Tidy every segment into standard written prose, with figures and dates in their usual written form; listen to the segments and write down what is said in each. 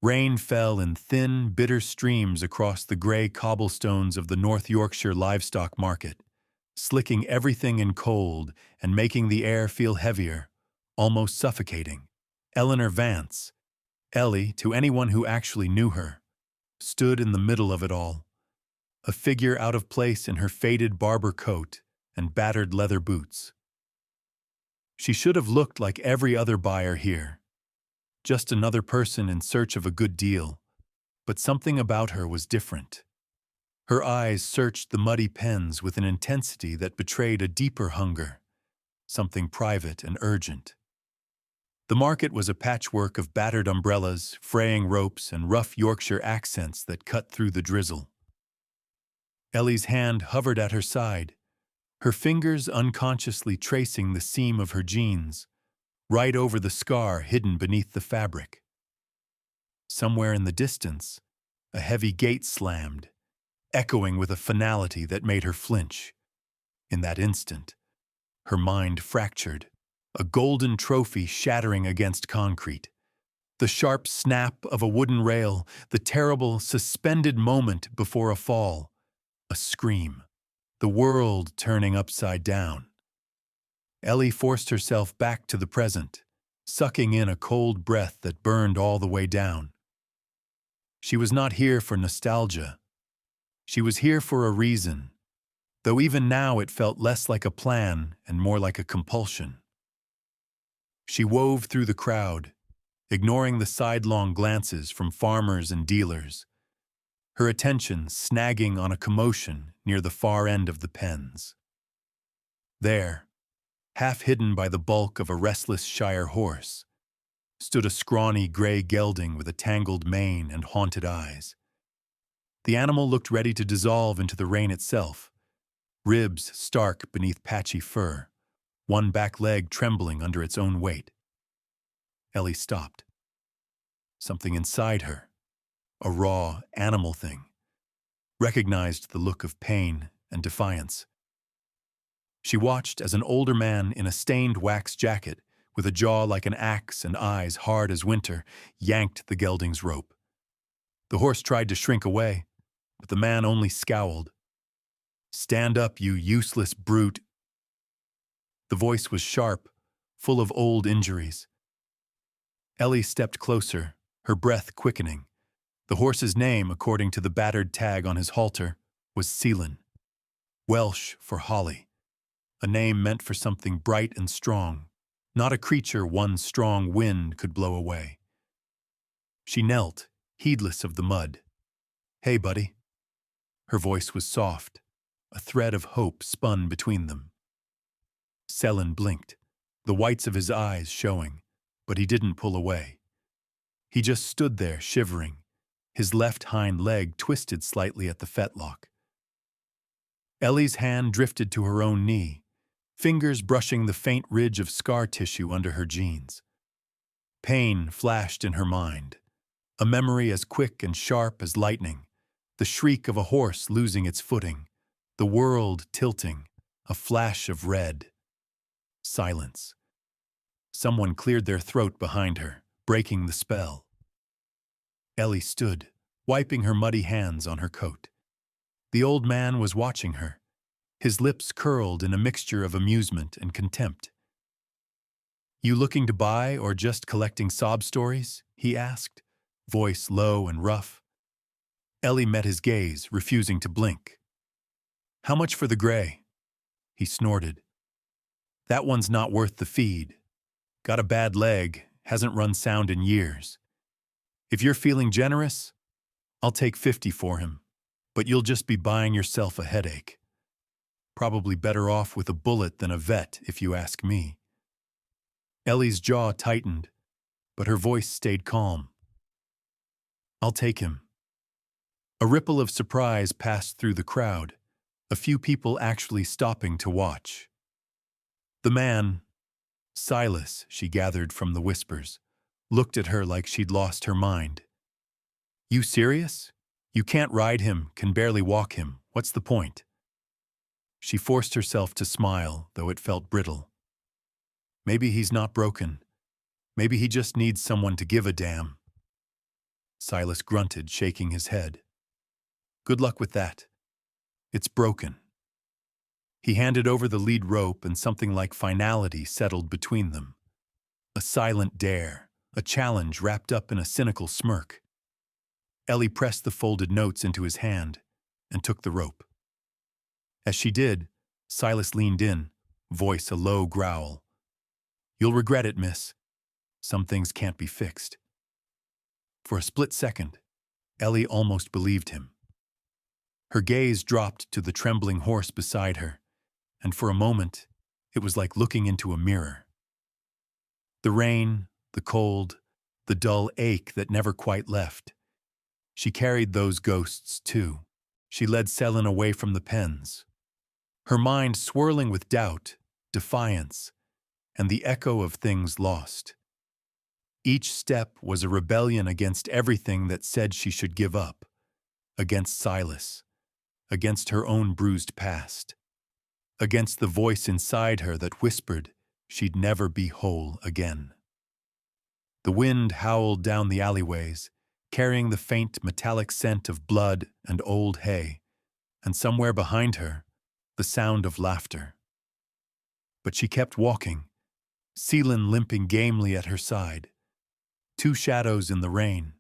Rain fell in thin, bitter streams across the grey cobblestones of the North Yorkshire livestock market, slicking everything in cold and making the air feel heavier, almost suffocating. Ellie Vance, Ellie, to anyone who actually knew her, stood in the middle of it all, a figure out of place in her faded barber coat and battered leather boots. She should have looked like every other buyer here, just another person in search of a good deal, but something about her was different. Her eyes searched the muddy pens with an intensity that betrayed a deeper hunger, something private and urgent. The market was a patchwork of battered umbrellas, fraying ropes, and rough Yorkshire accents that cut through the drizzle. Ellie's hand hovered at her side, her fingers unconsciously tracing the seam of her jeans, right over the scar hidden beneath the fabric. Somewhere in the distance, a heavy gate slammed, echoing with a finality that made her flinch. In that instant, her mind fractured, a golden trophy shattering against concrete. The sharp snap of a wooden rail, the terrible, suspended moment before a fall. A scream, the world turning upside down. Ellie forced herself back to the present, sucking in a cold breath that burned all the way down. She was not here for nostalgia. She was here for a reason, though even now it felt less like a plan and more like a compulsion. She wove through the crowd, ignoring the sidelong glances from farmers and dealers, her attention snagging on a commotion near the far end of the pens. There, half hidden by the bulk of a restless Shire horse, stood a scrawny grey gelding with a tangled mane and haunted eyes. The animal looked ready to dissolve into the rain itself, ribs stark beneath patchy fur, one back leg trembling under its own weight. Ellie stopped. Something inside her, a raw, animal thing, recognized the look of pain and defiance. She watched as an older man in a stained wax jacket, with a jaw like an axe and eyes hard as winter, yanked the gelding's rope. The horse tried to shrink away, but the man only scowled. "Stand up, you useless brute." The voice was sharp, full of old injuries. Ellie stepped closer, her breath quickening. The horse's name, according to the battered tag on his halter, was Celyn, Welsh for holly, a name meant for something bright and strong, not a creature one strong wind could blow away. She knelt, heedless of the mud. "Hey, buddy." Her voice was soft, a thread of hope spun between them. Celyn blinked, the whites of his eyes showing, but he didn't pull away. He just stood there, shivering, his left hind leg twisted slightly at the fetlock. Ellie's hand drifted to her own knee, fingers brushing the faint ridge of scar tissue under her jeans. Pain flashed in her mind, a memory as quick and sharp as lightning, the shriek of a horse losing its footing, the world tilting, a flash of red. Silence. Someone cleared their throat behind her, breaking the spell. Ellie stood, wiping her muddy hands on her coat. The old man was watching her, his lips curled in a mixture of amusement and contempt. "You looking to buy or just collecting sob stories?" he asked, voice low and rough. Ellie met his gaze, refusing to blink. "How much for the gray?" He snorted. "That one's not worth the feed. Got a bad leg, hasn't run sound in years. If you're feeling generous, I'll take 50 for him, but you'll just be buying yourself a headache. Probably better off with a bullet than a vet, if you ask me." Ellie's jaw tightened, but her voice stayed calm. "I'll take him." A ripple of surprise passed through the crowd, a few people actually stopping to watch. The man, Silas, she gathered from the whispers, looked at her like she'd lost her mind. "You serious? You can't ride him, can barely walk him. What's the point?" She forced herself to smile, though it felt brittle. Maybe he's not broken. Maybe he just needs someone to give a damn. Silas grunted, shaking his head. Good luck with that. It's broken. He handed over the lead rope and something like finality settled between them. A silent dare, a challenge wrapped up in a cynical smirk. Ellie pressed the folded notes into his hand and took the rope. As she did, Silas leaned in, voice a low growl. You'll regret it, miss. Some things can't be fixed. For a split second, Ellie almost believed him. Her gaze dropped to the trembling horse beside her, and for a moment, it was like looking into a mirror. The rain, the cold, the dull ache that never quite left. She carried those ghosts, too. She led Celyn away from the pens, her mind swirling with doubt, defiance, and the echo of things lost. Each step was a rebellion against everything that said she should give up, against Silas, against her own bruised past, against the voice inside her that whispered she'd never be whole again. The wind howled down the alleyways, carrying the faint metallic scent of blood and old hay, and somewhere behind her, the sound of laughter. But she kept walking, Celyn limping gamely at her side, two shadows in the rain,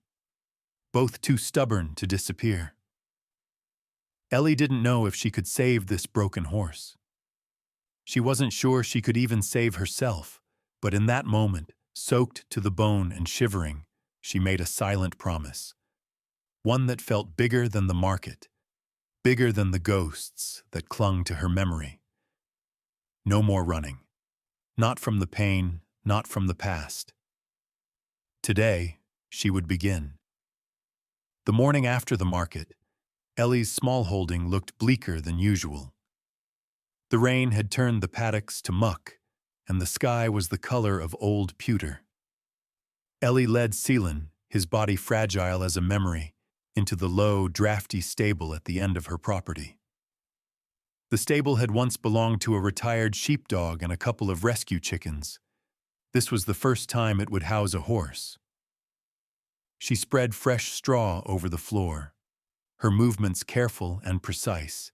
both too stubborn to disappear. Ellie didn't know if she could save this broken horse. She wasn't sure she could even save herself, but in that moment, soaked to the bone and shivering, she made a silent promise, one that felt bigger than the market, bigger than the ghosts that clung to her memory. No more running. Not from the pain, not from the past. Today, she would begin. The morning after the market, Ellie's smallholding looked bleaker than usual. The rain had turned the paddocks to muck, and the sky was the color of old pewter. Ellie led Celyn, his body fragile as a memory, into the low, drafty stable at the end of her property. The stable had once belonged to a retired sheepdog and a couple of rescue chickens. This was the first time it would house a horse. She spread fresh straw over the floor, her movements careful and precise,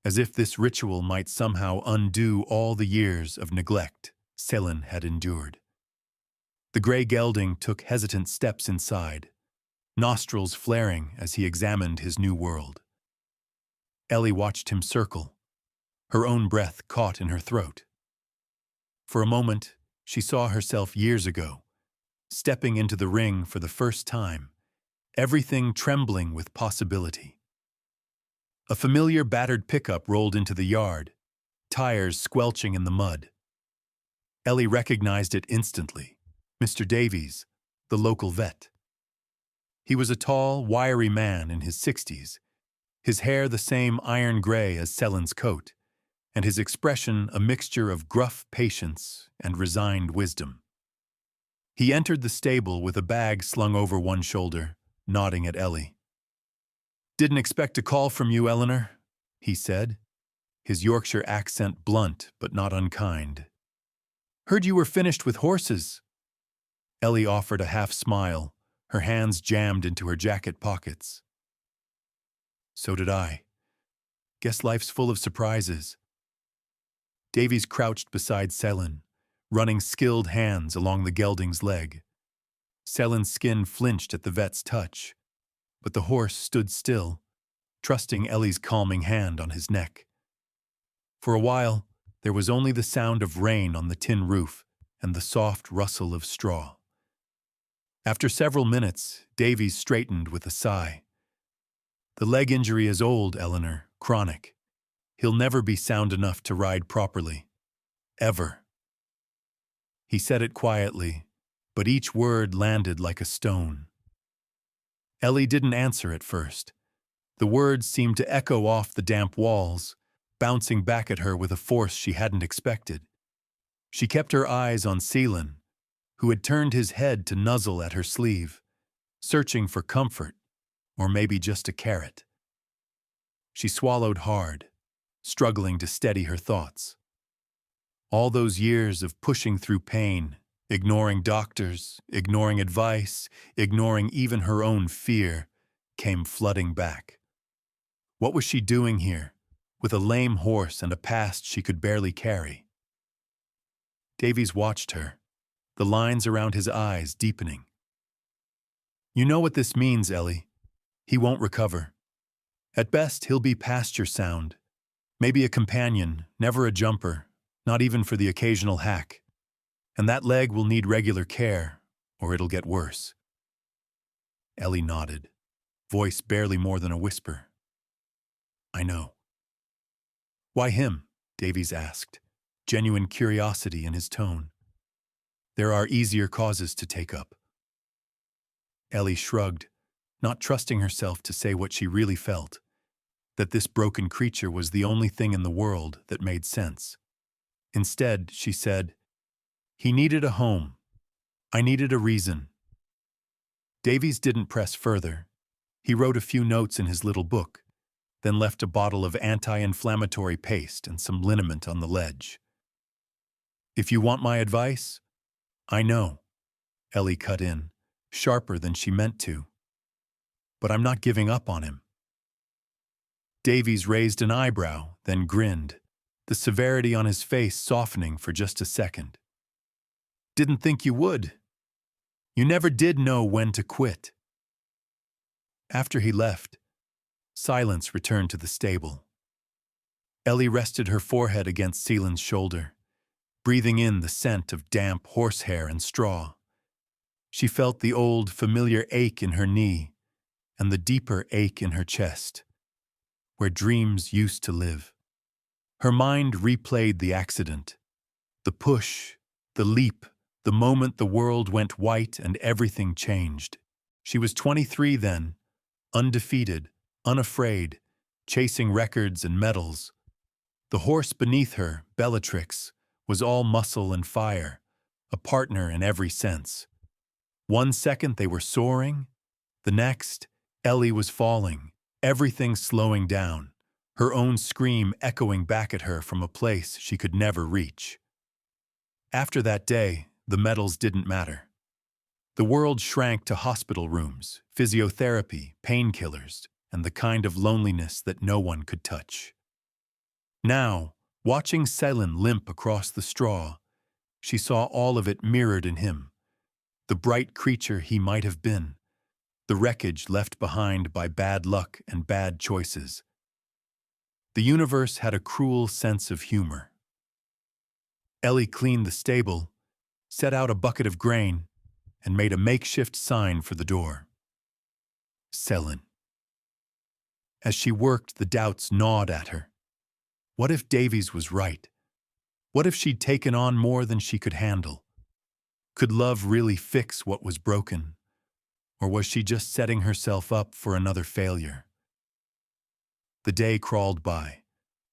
as if this ritual might somehow undo all the years of neglect Celyn had endured. The gray gelding took hesitant steps inside, nostrils flaring as he examined his new world. Ellie watched him circle, her own breath caught in her throat. For a moment, she saw herself years ago, stepping into the ring for the first time, everything trembling with possibility. A familiar battered pickup rolled into the yard, tires squelching in the mud. Ellie recognized it instantly, Mr. Davies, the local vet. He was a tall, wiry man in his 60s, his hair the same iron gray as Celyn's coat, and his expression a mixture of gruff patience and resigned wisdom. He entered the stable with a bag slung over one shoulder, nodding at Ellie. "Didn't expect a call from you, Eleanor," he said, his Yorkshire accent blunt but not unkind. "Heard you were finished with horses." Ellie offered a half smile, her hands jammed into her jacket pockets. "So did I. Guess life's full of surprises." Davies crouched beside Celyn, running skilled hands along the gelding's leg. Celyn's skin flinched at the vet's touch, but the horse stood still, trusting Ellie's calming hand on his neck. For a while, there was only the sound of rain on the tin roof and the soft rustle of straw. After several minutes, Davies straightened with a sigh. "The leg injury is old, Eleanor, chronic. He'll never be sound enough to ride properly. Ever." He said it quietly, but each word landed like a stone. Ellie didn't answer at first. The words seemed to echo off the damp walls, bouncing back at her with a force she hadn't expected. She kept her eyes on Celyn, who had turned his head to nuzzle at her sleeve, searching for comfort, or maybe just a carrot. She swallowed hard, struggling to steady her thoughts. All those years of pushing through pain ignoring doctors, ignoring advice, ignoring even her own fear, came flooding back. What was she doing here, with a lame horse and a past she could barely carry? Davies watched her, the lines around his eyes deepening. You know what this means, Ellie. He won't recover. At best, he'll be pasture sound. Maybe a companion, never a jumper, not even for the occasional hack. And that leg will need regular care, or it'll get worse. Ellie nodded, voice barely more than a whisper. I know. Why him? Davies asked, genuine curiosity in his tone. There are easier causes to take up. Ellie shrugged, not trusting herself to say what she really felt, that this broken creature was the only thing in the world that made sense. Instead, she said, he needed a home. I needed a reason. Davies didn't press further. He wrote a few notes in his little book, then left a bottle of anti-inflammatory paste and some liniment on the ledge. If you want my advice, I know, Ellie cut in, sharper than she meant to. But I'm not giving up on him. Davies raised an eyebrow, then grinned, the severity on his face softening for just a second. Didn't think you would. You never did know when to quit. After he left, silence returned to the stable. Ellie rested her forehead against Celyn's shoulder, breathing in the scent of damp horsehair and straw. She felt the old, familiar ache in her knee and the deeper ache in her chest, where dreams used to live. Her mind replayed the accident, the push, the leap, the moment the world went white and everything changed. She was 23 then, undefeated, unafraid, chasing records and medals. The horse beneath her, Bellatrix, was all muscle and fire, a partner in every sense. One second they were soaring, the next, Ellie was falling, everything slowing down, her own scream echoing back at her from a place she could never reach. After that day, the medals didn't matter. The world shrank to hospital rooms, physiotherapy, painkillers, and the kind of loneliness that no one could touch. Now, watching Celyn limp across the straw, she saw all of it mirrored in him, the bright creature he might have been, the wreckage left behind by bad luck and bad choices. The universe had a cruel sense of humor. Ellie cleaned the stable, set out a bucket of grain, and made a makeshift sign for the door. Celyn. As she worked, the doubts gnawed at her. What if Davies was right? What if she'd taken on more than she could handle? Could love really fix what was broken? Or was she just setting herself up for another failure? The day crawled by,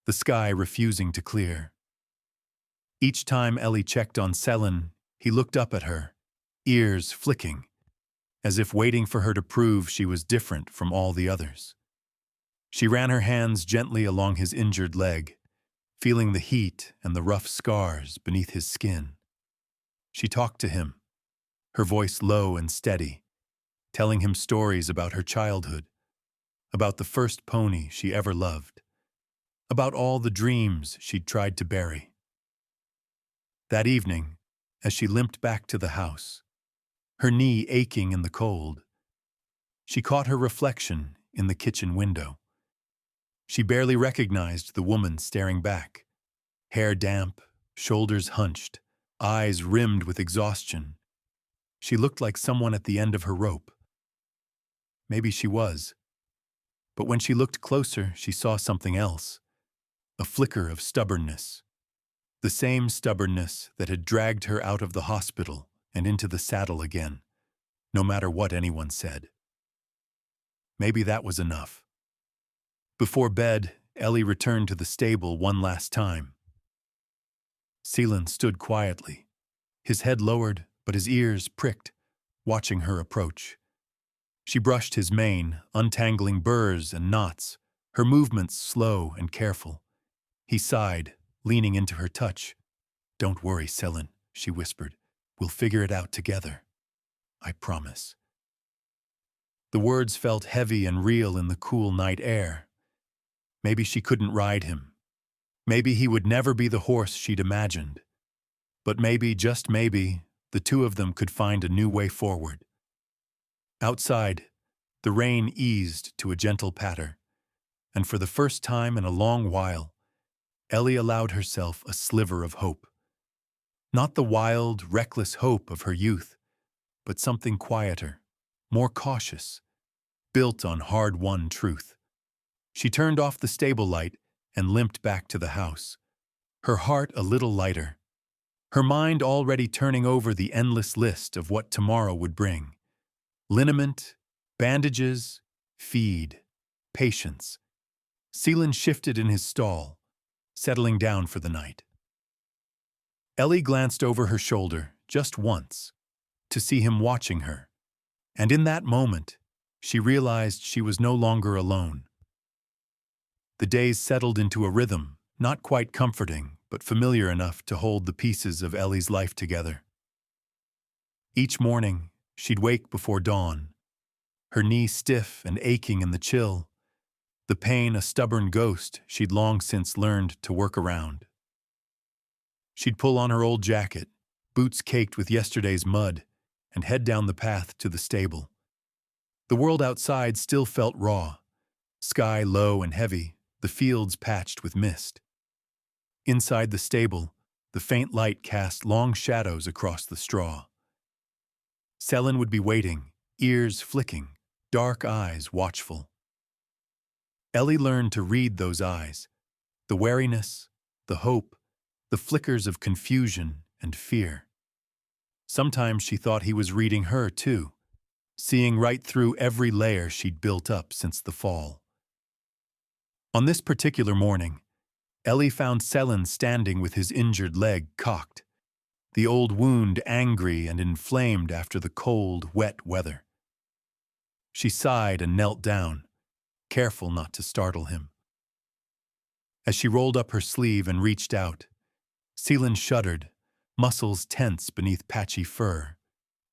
the sky refusing to clear. Each time Ellie checked on Celyn, he looked up at her, ears flicking, as if waiting for her to prove she was different from all the others. She ran her hands gently along his injured leg, feeling the heat and the rough scars beneath his skin. She talked to him, her voice low and steady, telling him stories about her childhood, about the first pony she ever loved, about all the dreams she'd tried to bury. That evening, as she limped back to the house, her knee aching in the cold, she caught her reflection in the kitchen window. She barely recognized the woman staring back, hair damp, shoulders hunched, eyes rimmed with exhaustion. She looked like someone at the end of her rope. Maybe she was. But when she looked closer, she saw something else, a flicker of stubbornness. The same stubbornness that had dragged her out of the hospital and into the saddle again, no matter what anyone said. Maybe that was enough. Before bed, Ellie returned to the stable one last time. Celyn stood quietly, his head lowered but his ears pricked, watching her approach. She brushed his mane, untangling burrs and knots, her movements slow and careful. He sighed, leaning into her touch. "Don't worry, Celyn," she whispered. We'll figure it out together. I promise. The words felt heavy and real in the cool night air. Maybe she couldn't ride him. Maybe he would never be the horse she'd imagined. But maybe, just maybe, the two of them could find a new way forward. Outside, the rain eased to a gentle patter, and for the first time in a long while, Ellie allowed herself a sliver of hope. Not the wild, reckless hope of her youth, but something quieter, more cautious, built on hard-won truth. She turned off the stable light and limped back to the house, her heart a little lighter, her mind already turning over the endless list of what tomorrow would bring. Liniment, bandages, feed, patience. Celyn shifted in his stall, settling down for the night. Ellie glanced over her shoulder just once to see him watching her, and in that moment, she realized she was no longer alone. The days settled into a rhythm, not quite comforting, but familiar enough to hold the pieces of Ellie's life together. Each morning, she'd wake before dawn, her knee stiff and aching in the chill, the pain a stubborn ghost she'd long since learned to work around. She'd pull on her old jacket, boots caked with yesterday's mud, and head down the path to the stable. The world outside still felt raw, sky low and heavy, the fields patched with mist. Inside the stable, the faint light cast long shadows across the straw. Celyn would be waiting, ears flicking, dark eyes watchful. Ellie learned to read those eyes, the wariness, the hope, the flickers of confusion and fear. Sometimes she thought he was reading her too, seeing right through every layer she'd built up since the fall. On this particular morning, Ellie found Celyn standing with his injured leg cocked, the old wound angry and inflamed after the cold, wet weather. She sighed and knelt down, careful not to startle him. As she rolled up her sleeve and reached out, Celyn shuddered, muscles tense beneath patchy fur.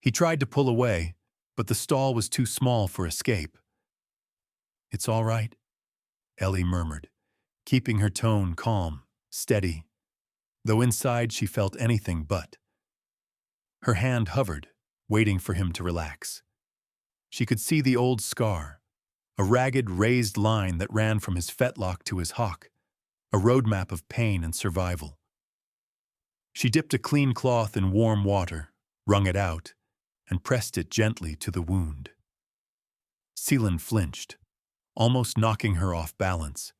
He tried to pull away, but the stall was too small for escape. "It's all right," Ellie murmured, keeping her tone calm, steady, though inside she felt anything but. Her hand hovered, waiting for him to relax. She could see the old scar, a ragged, raised line that ran from his fetlock to his hock, a roadmap of pain and survival. She dipped a clean cloth in warm water, wrung it out, and pressed it gently to the wound. Celyn flinched, almost knocking her off balance.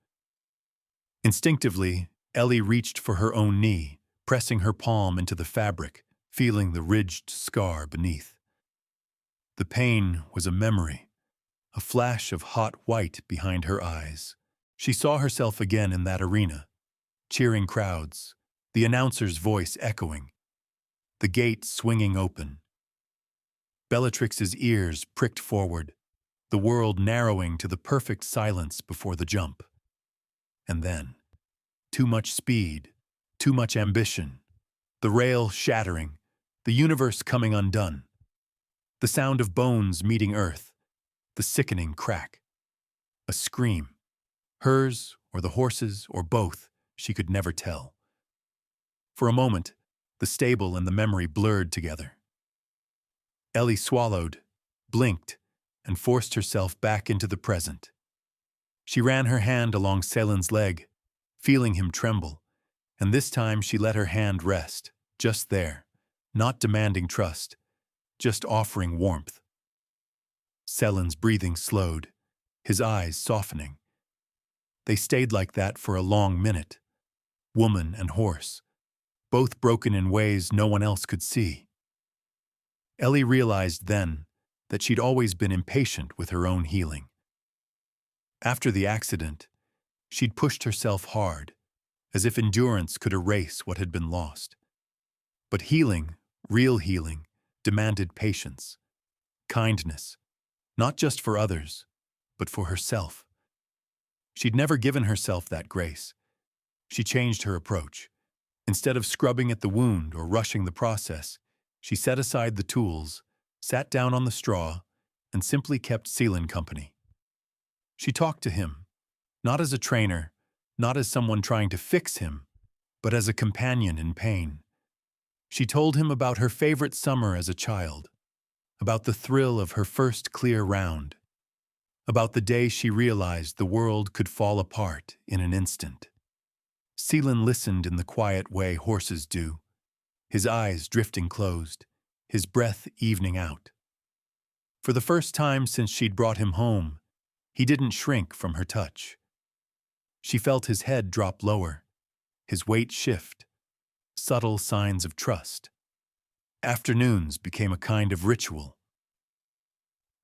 Instinctively, Ellie reached for her own knee, pressing her palm into the fabric, feeling the ridged scar beneath. The pain was a memory, a flash of hot white behind her eyes. She saw herself again in that arena, cheering crowds, the announcer's voice echoing, the gate swinging open. Bellatrix's ears pricked forward, the world narrowing to the perfect silence before the jump. And then, too much speed, too much ambition, the rail shattering, the universe coming undone. The sound of bones meeting earth, the sickening crack. A scream. Hers, or the horse's, or both, she could never tell. For a moment, the stable and the memory blurred together. Ellie swallowed, blinked, and forced herself back into the present. She ran her hand along Celyn's leg, feeling him tremble, and this time she let her hand rest, just there, not demanding trust, just offering warmth. Celyn's breathing slowed, his eyes softening. They stayed like that for a long minute, woman and horse, both broken in ways no one else could see. Ellie realized then that she'd always been impatient with her own healing. After the accident, she'd pushed herself hard, as if endurance could erase what had been lost. But healing, real healing, demanded patience, kindness, not just for others, but for herself. She'd never given herself that grace. She changed her approach. Instead of scrubbing at the wound or rushing the process, She set aside the tools, sat down on the straw, and simply kept Celyn company. She talked to him, not as a trainer, not as someone trying to fix him, but as a companion in pain. She told him about her favorite summer as a child, about the thrill of her first clear round, about the day she realized the world could fall apart in an instant. Celyn listened in the quiet way horses do, his eyes drifting closed, his breath evening out. For the first time since she'd brought him home, he didn't shrink from her touch. She felt his head drop lower, his weight shift, subtle signs of trust. Afternoons became a kind of ritual.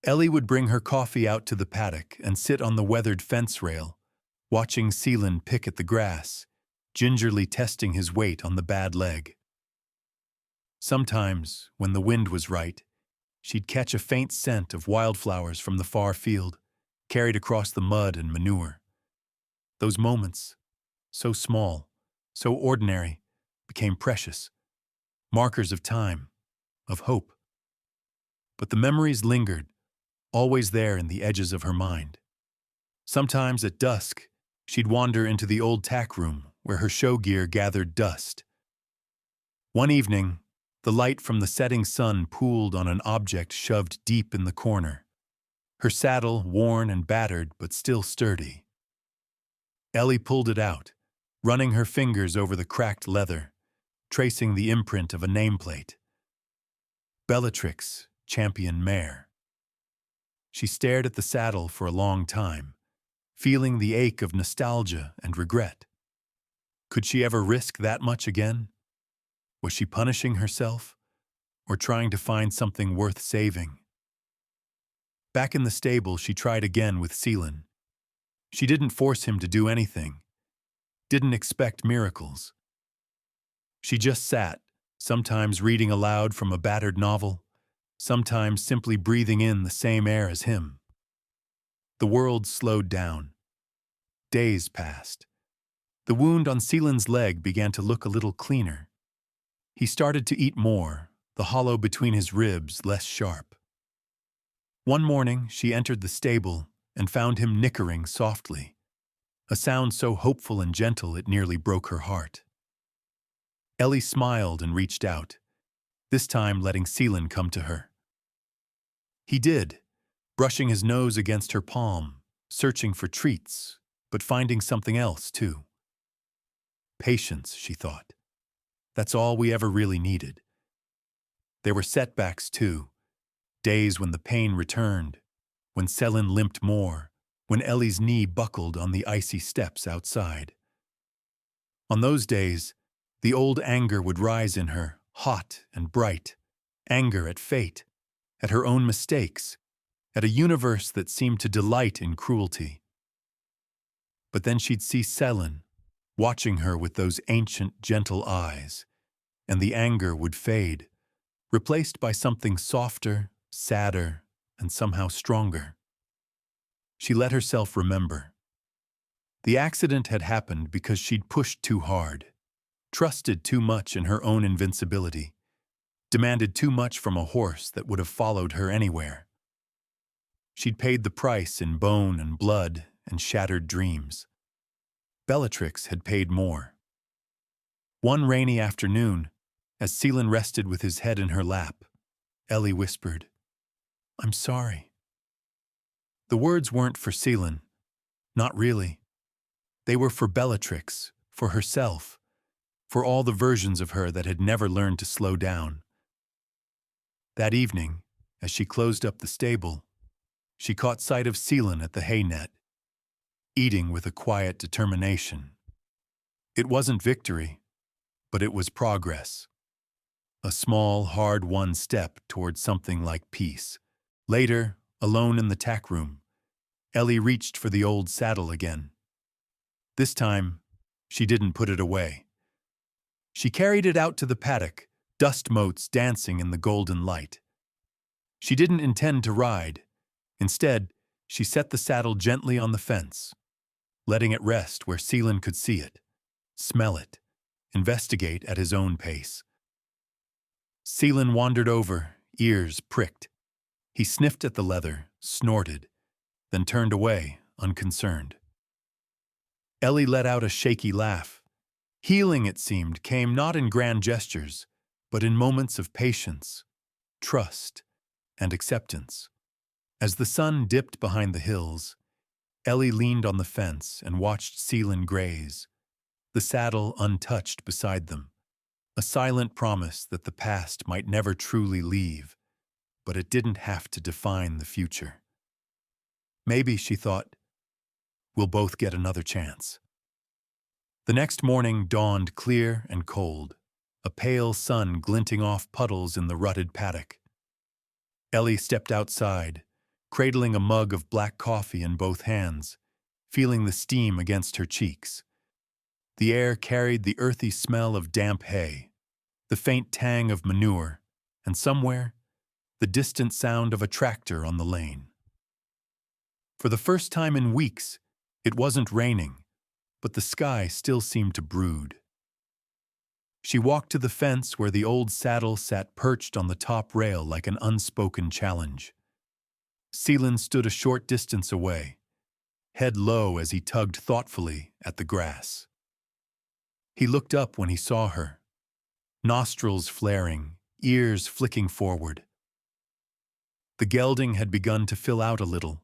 Ellie would bring her coffee out to the paddock and sit on the weathered fence rail, watching Celyn pick at the grass, gingerly testing his weight on the bad leg. Sometimes, when the wind was right, she'd catch a faint scent of wildflowers from the far field, carried across the mud and manure. Those moments, so small, so ordinary, became precious, markers of time, of hope. But the memories lingered, always there in the edges of her mind. Sometimes at dusk, she'd wander into the old tack room where her show gear gathered dust. One evening, the light from the setting sun pooled on an object shoved deep in the corner, her saddle worn and battered but still sturdy. Ellie pulled it out, running her fingers over the cracked leather, tracing the imprint of a nameplate. Bellatrix, champion mare. She stared at the saddle for a long time, feeling the ache of nostalgia and regret. Could she ever risk that much again? Was she punishing herself, or trying to find something worth saving? Back in the stable, she tried again with Celyn. She didn't force him to do anything, didn't expect miracles. She just sat, sometimes reading aloud from a battered novel, sometimes simply breathing in the same air as him. The world slowed down. Days passed. The wound on Celyn's leg began to look a little cleaner. He started to eat more, the hollow between his ribs less sharp. One morning, she entered the stable and found him nickering softly, a sound so hopeful and gentle it nearly broke her heart. Ellie smiled and reached out, this time letting Celyn come to her. He did, brushing his nose against her palm, searching for treats, but finding something else, too. Patience, she thought. That's all we ever really needed. There were setbacks, too, days when the pain returned, when Celyn limped more, when Ellie's knee buckled on the icy steps outside. On those days, the old anger would rise in her, hot and bright, anger at fate, at her own mistakes, at a universe that seemed to delight in cruelty. But then she'd see Celyn, watching her with those ancient, gentle eyes, and the anger would fade, replaced by something softer, sadder, and somehow stronger. She let herself remember. The accident had happened because she'd pushed too hard, trusted too much in her own invincibility, demanded too much from a horse that would have followed her anywhere. She'd paid the price in bone and blood and shattered dreams. Bellatrix had paid more. One rainy afternoon, as Celyn rested with his head in her lap, Ellie whispered, "I'm sorry." The words weren't for Celyn, not really. They were for Bellatrix, for herself, for all the versions of her that had never learned to slow down. That evening, as she closed up the stable, she caught sight of Celyn at the hay net, eating with a quiet determination. It wasn't victory, but it was progress. A small, hard-won step towards something like peace. Later, alone in the tack room, Ellie reached for the old saddle again. This time, she didn't put it away. She carried it out to the paddock, dust motes dancing in the golden light. She didn't intend to ride. Instead, she set the saddle gently on the fence, letting it rest where Celyn could see it, smell it, investigate at his own pace. Celyn wandered over, ears pricked. He sniffed at the leather, snorted, then turned away, unconcerned. Ellie let out a shaky laugh. Healing, it seemed, came not in grand gestures, but in moments of patience, trust, and acceptance. As the sun dipped behind the hills, Ellie leaned on the fence and watched Celyn graze, the saddle untouched beside them, a silent promise that the past might never truly leave, but it didn't have to define the future. Maybe, she thought, we'll both get another chance. The next morning dawned clear and cold, a pale sun glinting off puddles in the rutted paddock. Ellie stepped outside, cradling a mug of black coffee in both hands, feeling the steam against her cheeks. The air carried the earthy smell of damp hay, the faint tang of manure, and somewhere, the distant sound of a tractor on the lane. For the first time in weeks, it wasn't raining, but the sky still seemed to brood. She walked to the fence where the old saddle sat perched on the top rail like an unspoken challenge. Celyn stood a short distance away, head low as he tugged thoughtfully at the grass. He looked up when he saw her, nostrils flaring, ears flicking forward. The gelding had begun to fill out a little,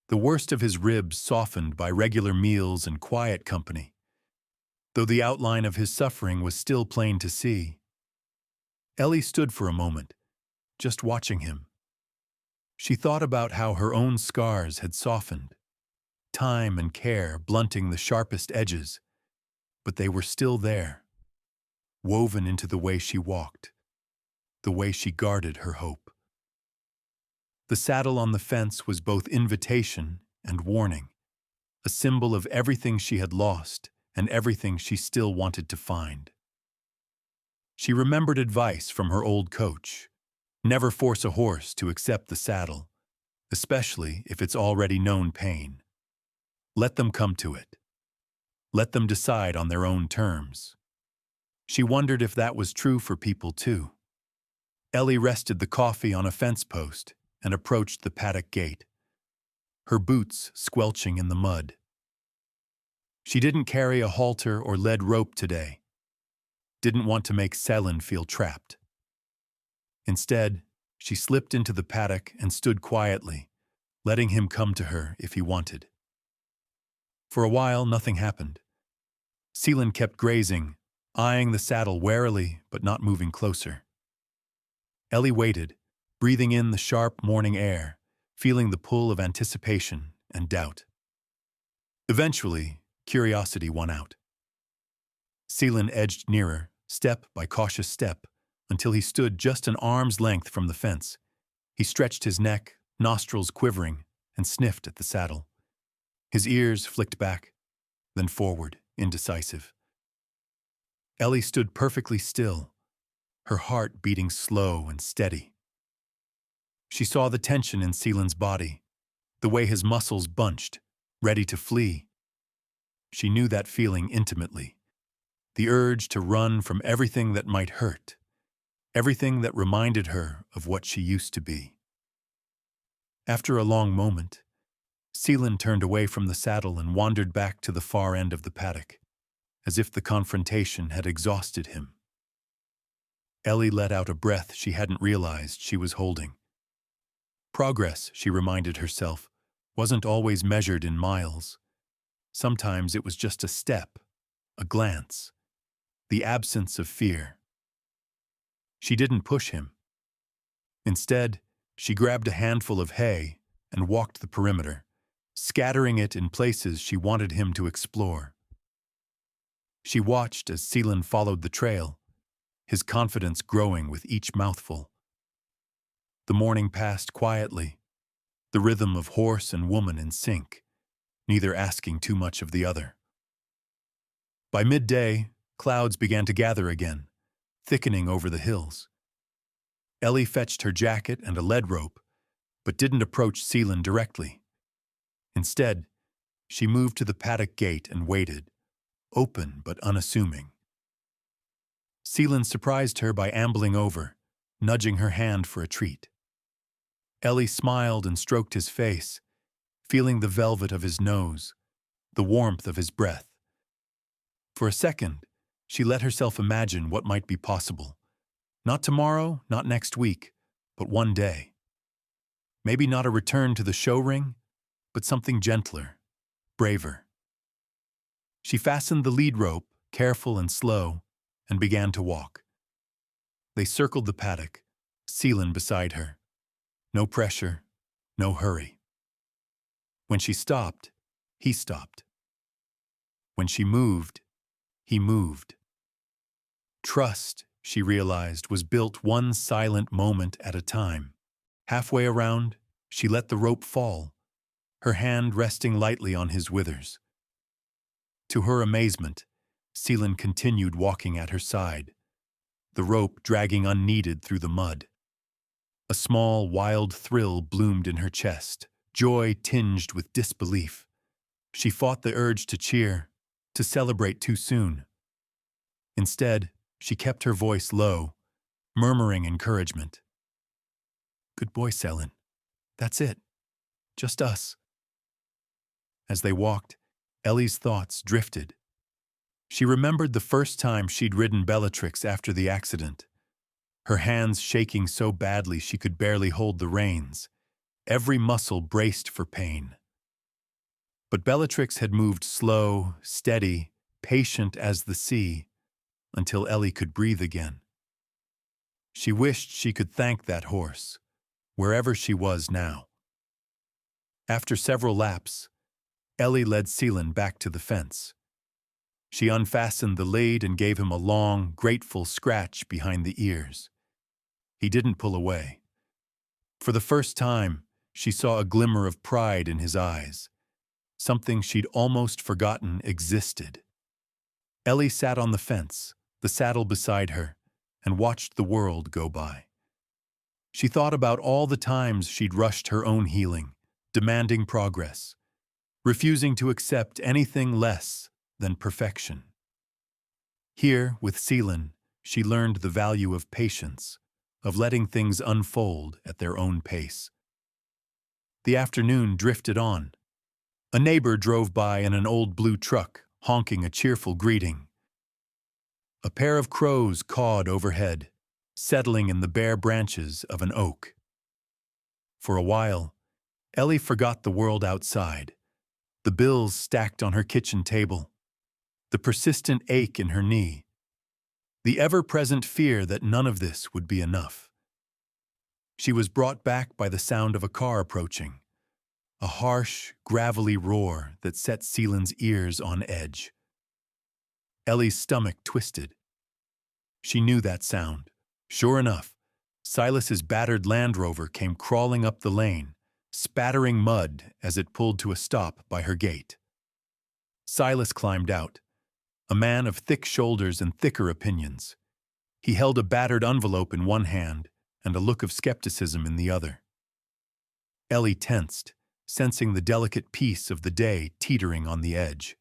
the worst of his ribs softened by regular meals and quiet company, though the outline of his suffering was still plain to see. Ellie stood for a moment, just watching him. She thought about how her own scars had softened, time and care blunting the sharpest edges, but they were still there, woven into the way she walked, the way she guarded her hope. The saddle on the fence was both invitation and warning, a symbol of everything she had lost and everything she still wanted to find. She remembered advice from her old coach: never force a horse to accept the saddle, especially if it's already known pain. Let them come to it. Let them decide on their own terms. She wondered if that was true for people too. Ellie rested the coffee on a fence post and approached the paddock gate, her boots squelching in the mud. She didn't carry a halter or lead rope today, didn't want to make Celyn feel trapped. Instead, she slipped into the paddock and stood quietly, letting him come to her if he wanted. For a while, nothing happened. Celyn kept grazing, eyeing the saddle warily but not moving closer. Ellie waited, breathing in the sharp morning air, feeling the pull of anticipation and doubt. Eventually, curiosity won out. Celyn edged nearer, step by cautious step, until he stood just an arm's length from the fence. He stretched his neck, nostrils quivering, and sniffed at the saddle. His ears flicked back, then forward, indecisive. Ellie stood perfectly still, her heart beating slow and steady. She saw the tension in Celyn's body, the way his muscles bunched, ready to flee. She knew that feeling intimately, the urge to run from everything that might hurt, everything that reminded her of what she used to be. After a long moment, Celyn turned away from the saddle and wandered back to the far end of the paddock, as if the confrontation had exhausted him. Ellie let out a breath she hadn't realized she was holding. Progress, she reminded herself, wasn't always measured in miles. Sometimes it was just a step, a glance, the absence of fear. She didn't push him. Instead, she grabbed a handful of hay and walked the perimeter, scattering it in places she wanted him to explore. She watched as Celyn followed the trail, his confidence growing with each mouthful. The morning passed quietly, the rhythm of horse and woman in sync, neither asking too much of the other. By midday, clouds began to gather again, thickening over the hills. Ellie fetched her jacket and a lead rope, but didn't approach Celyn directly. Instead, she moved to the paddock gate and waited, open but unassuming. Celyn surprised her by ambling over, nudging her hand for a treat. Ellie smiled and stroked his face, feeling the velvet of his nose, the warmth of his breath. For a second, she let herself imagine what might be possible. Not tomorrow, not next week, but one day. Maybe not a return to the show ring, but something gentler, braver. She fastened the lead rope, careful and slow, and began to walk. They circled the paddock, Celyn beside her. No pressure, no hurry. When she stopped, he stopped. When she moved, he moved. Trust, she realized, was built one silent moment at a time. Halfway around, she let the rope fall, her hand resting lightly on his withers. To her amazement, Celyn continued walking at her side, the rope dragging unneeded through the mud. A small, wild thrill bloomed in her chest, joy tinged with disbelief. She fought the urge to cheer, to celebrate too soon. Instead, she kept her voice low, murmuring encouragement. "Good boy, Celyn. That's it. Just us." As they walked, Ellie's thoughts drifted. She remembered the first time she'd ridden Bellatrix after the accident, her hands shaking so badly she could barely hold the reins, every muscle braced for pain. But Bellatrix had moved slow, steady, patient as the sea, until Ellie could breathe again. She wished she could thank that horse, wherever she was now. After several laps, Ellie led Celyn back to the fence. She unfastened the lead and gave him a long, grateful scratch behind the ears. He didn't pull away. For the first time, she saw a glimmer of pride in his eyes, something she'd almost forgotten existed. Ellie sat on the fence, the saddle beside her, and watched the world go by. She thought about all the times she'd rushed her own healing, demanding progress, refusing to accept anything less than perfection. Here, with Celyn, she learned the value of patience, of letting things unfold at their own pace. The afternoon drifted on. A neighbor drove by in an old blue truck, honking a cheerful greeting. A pair of crows cawed overhead, settling in the bare branches of an oak. For a while, Ellie forgot the world outside, the bills stacked on her kitchen table, the persistent ache in her knee, the ever-present fear that none of this would be enough. She was brought back by the sound of a car approaching, a harsh, gravelly roar that set Celyn's ears on edge. Ellie's stomach twisted. She knew that sound. Sure enough, Silas's battered Land Rover came crawling up the lane, spattering mud as it pulled to a stop by her gate. Silas climbed out, a man of thick shoulders and thicker opinions. He held a battered envelope in one hand and a look of skepticism in the other. Ellie tensed, sensing the delicate peace of the day teetering on the edge.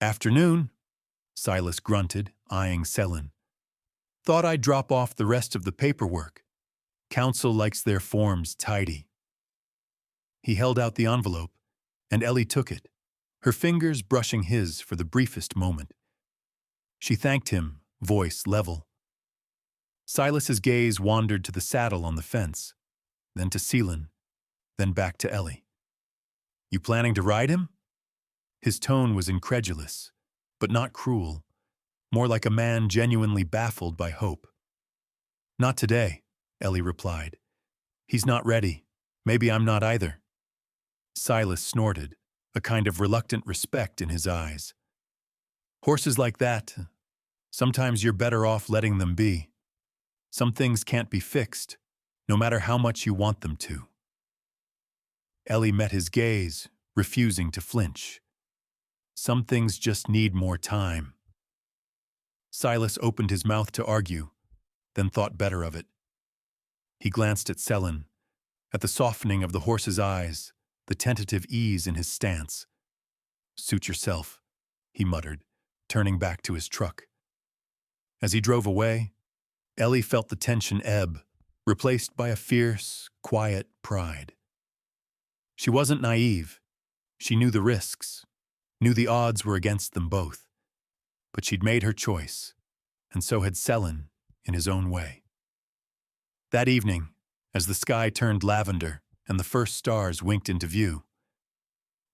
"Afternoon," Silas grunted, eyeing Celyn. "Thought I'd drop off the rest of the paperwork. Council likes their forms tidy." He held out the envelope, and Ellie took it, her fingers brushing his for the briefest moment. She thanked him, voice level. Silas's gaze wandered to the saddle on the fence, then to Celyn, then back to Ellie. "You planning to ride him?" His tone was incredulous, but not cruel, more like a man genuinely baffled by hope. "Not today," Ellie replied. "He's not ready. Maybe I'm not either." Silas snorted, a kind of reluctant respect in his eyes. "Horses like that, sometimes you're better off letting them be. Some things can't be fixed, no matter how much you want them to." Ellie met his gaze, refusing to flinch. Some things just need more time. Silas opened his mouth to argue, then thought better of it. He glanced at Celyn, at the softening of the horse's eyes, the tentative ease in his stance. "Suit yourself," he muttered, turning back to his truck. As he drove away, Ellie felt the tension ebb, replaced by a fierce, quiet pride. She wasn't naive. She knew the risks, knew the odds were against them both. But she'd made her choice, and so had Celyn in his own way. That evening, as the sky turned lavender and the first stars winked into view,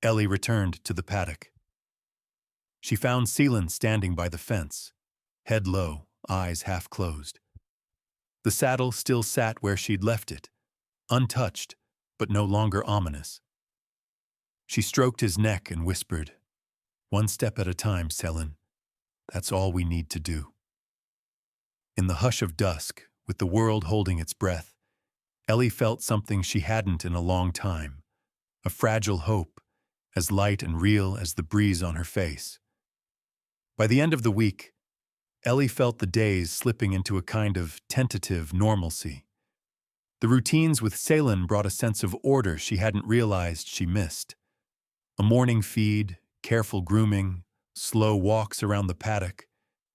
Ellie returned to the paddock. She found Celyn standing by the fence, head low, eyes half closed. The saddle still sat where she'd left it, untouched, but no longer ominous. She stroked his neck and whispered, "One step at a time, Celyn. That's all we need to do." In the hush of dusk, with the world holding its breath, Ellie felt something she hadn't in a long time, a fragile hope, as light and real as the breeze on her face. By the end of the week, Ellie felt the days slipping into a kind of tentative normalcy. The routines with Celyn brought a sense of order she hadn't realized she missed. A morning feed, careful grooming, slow walks around the paddock,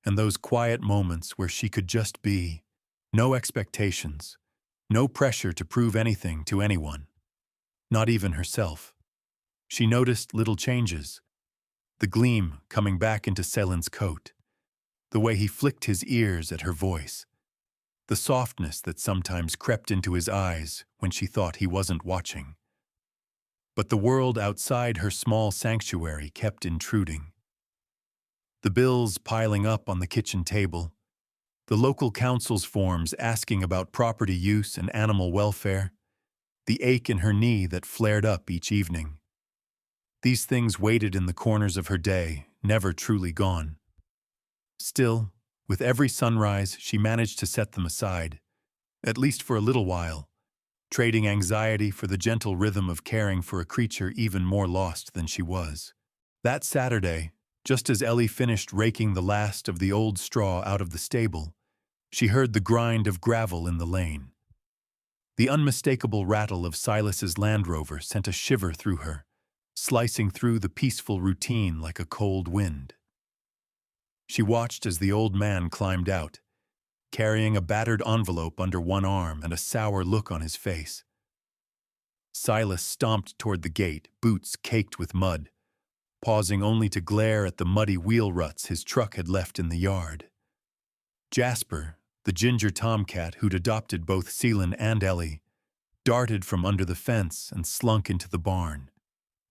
and those quiet moments where she could just be. No expectations, no pressure to prove anything to anyone, not even herself. She noticed little changes. The gleam coming back into Celyn's coat, the way he flicked his ears at her voice, the softness that sometimes crept into his eyes when she thought he wasn't watching. But the world outside her small sanctuary kept intruding. The bills piling up on the kitchen table, the local council's forms asking about property use and animal welfare, the ache in her knee that flared up each evening. These things waited in the corners of her day, never truly gone. Still, with every sunrise, she managed to set them aside, at least for a little while, trading anxiety for the gentle rhythm of caring for a creature even more lost than she was. That Saturday, just as Ellie finished raking the last of the old straw out of the stable, she heard the grind of gravel in the lane. The unmistakable rattle of Silas's Land Rover sent a shiver through her, slicing through the peaceful routine like a cold wind. She watched as the old man climbed out, carrying a battered envelope under one arm and a sour look on his face. Silas stomped toward the gate, boots caked with mud, pausing only to glare at the muddy wheel ruts his truck had left in the yard. Jasper, the ginger tomcat who'd adopted both Celyn and Ellie, darted from under the fence and slunk into the barn,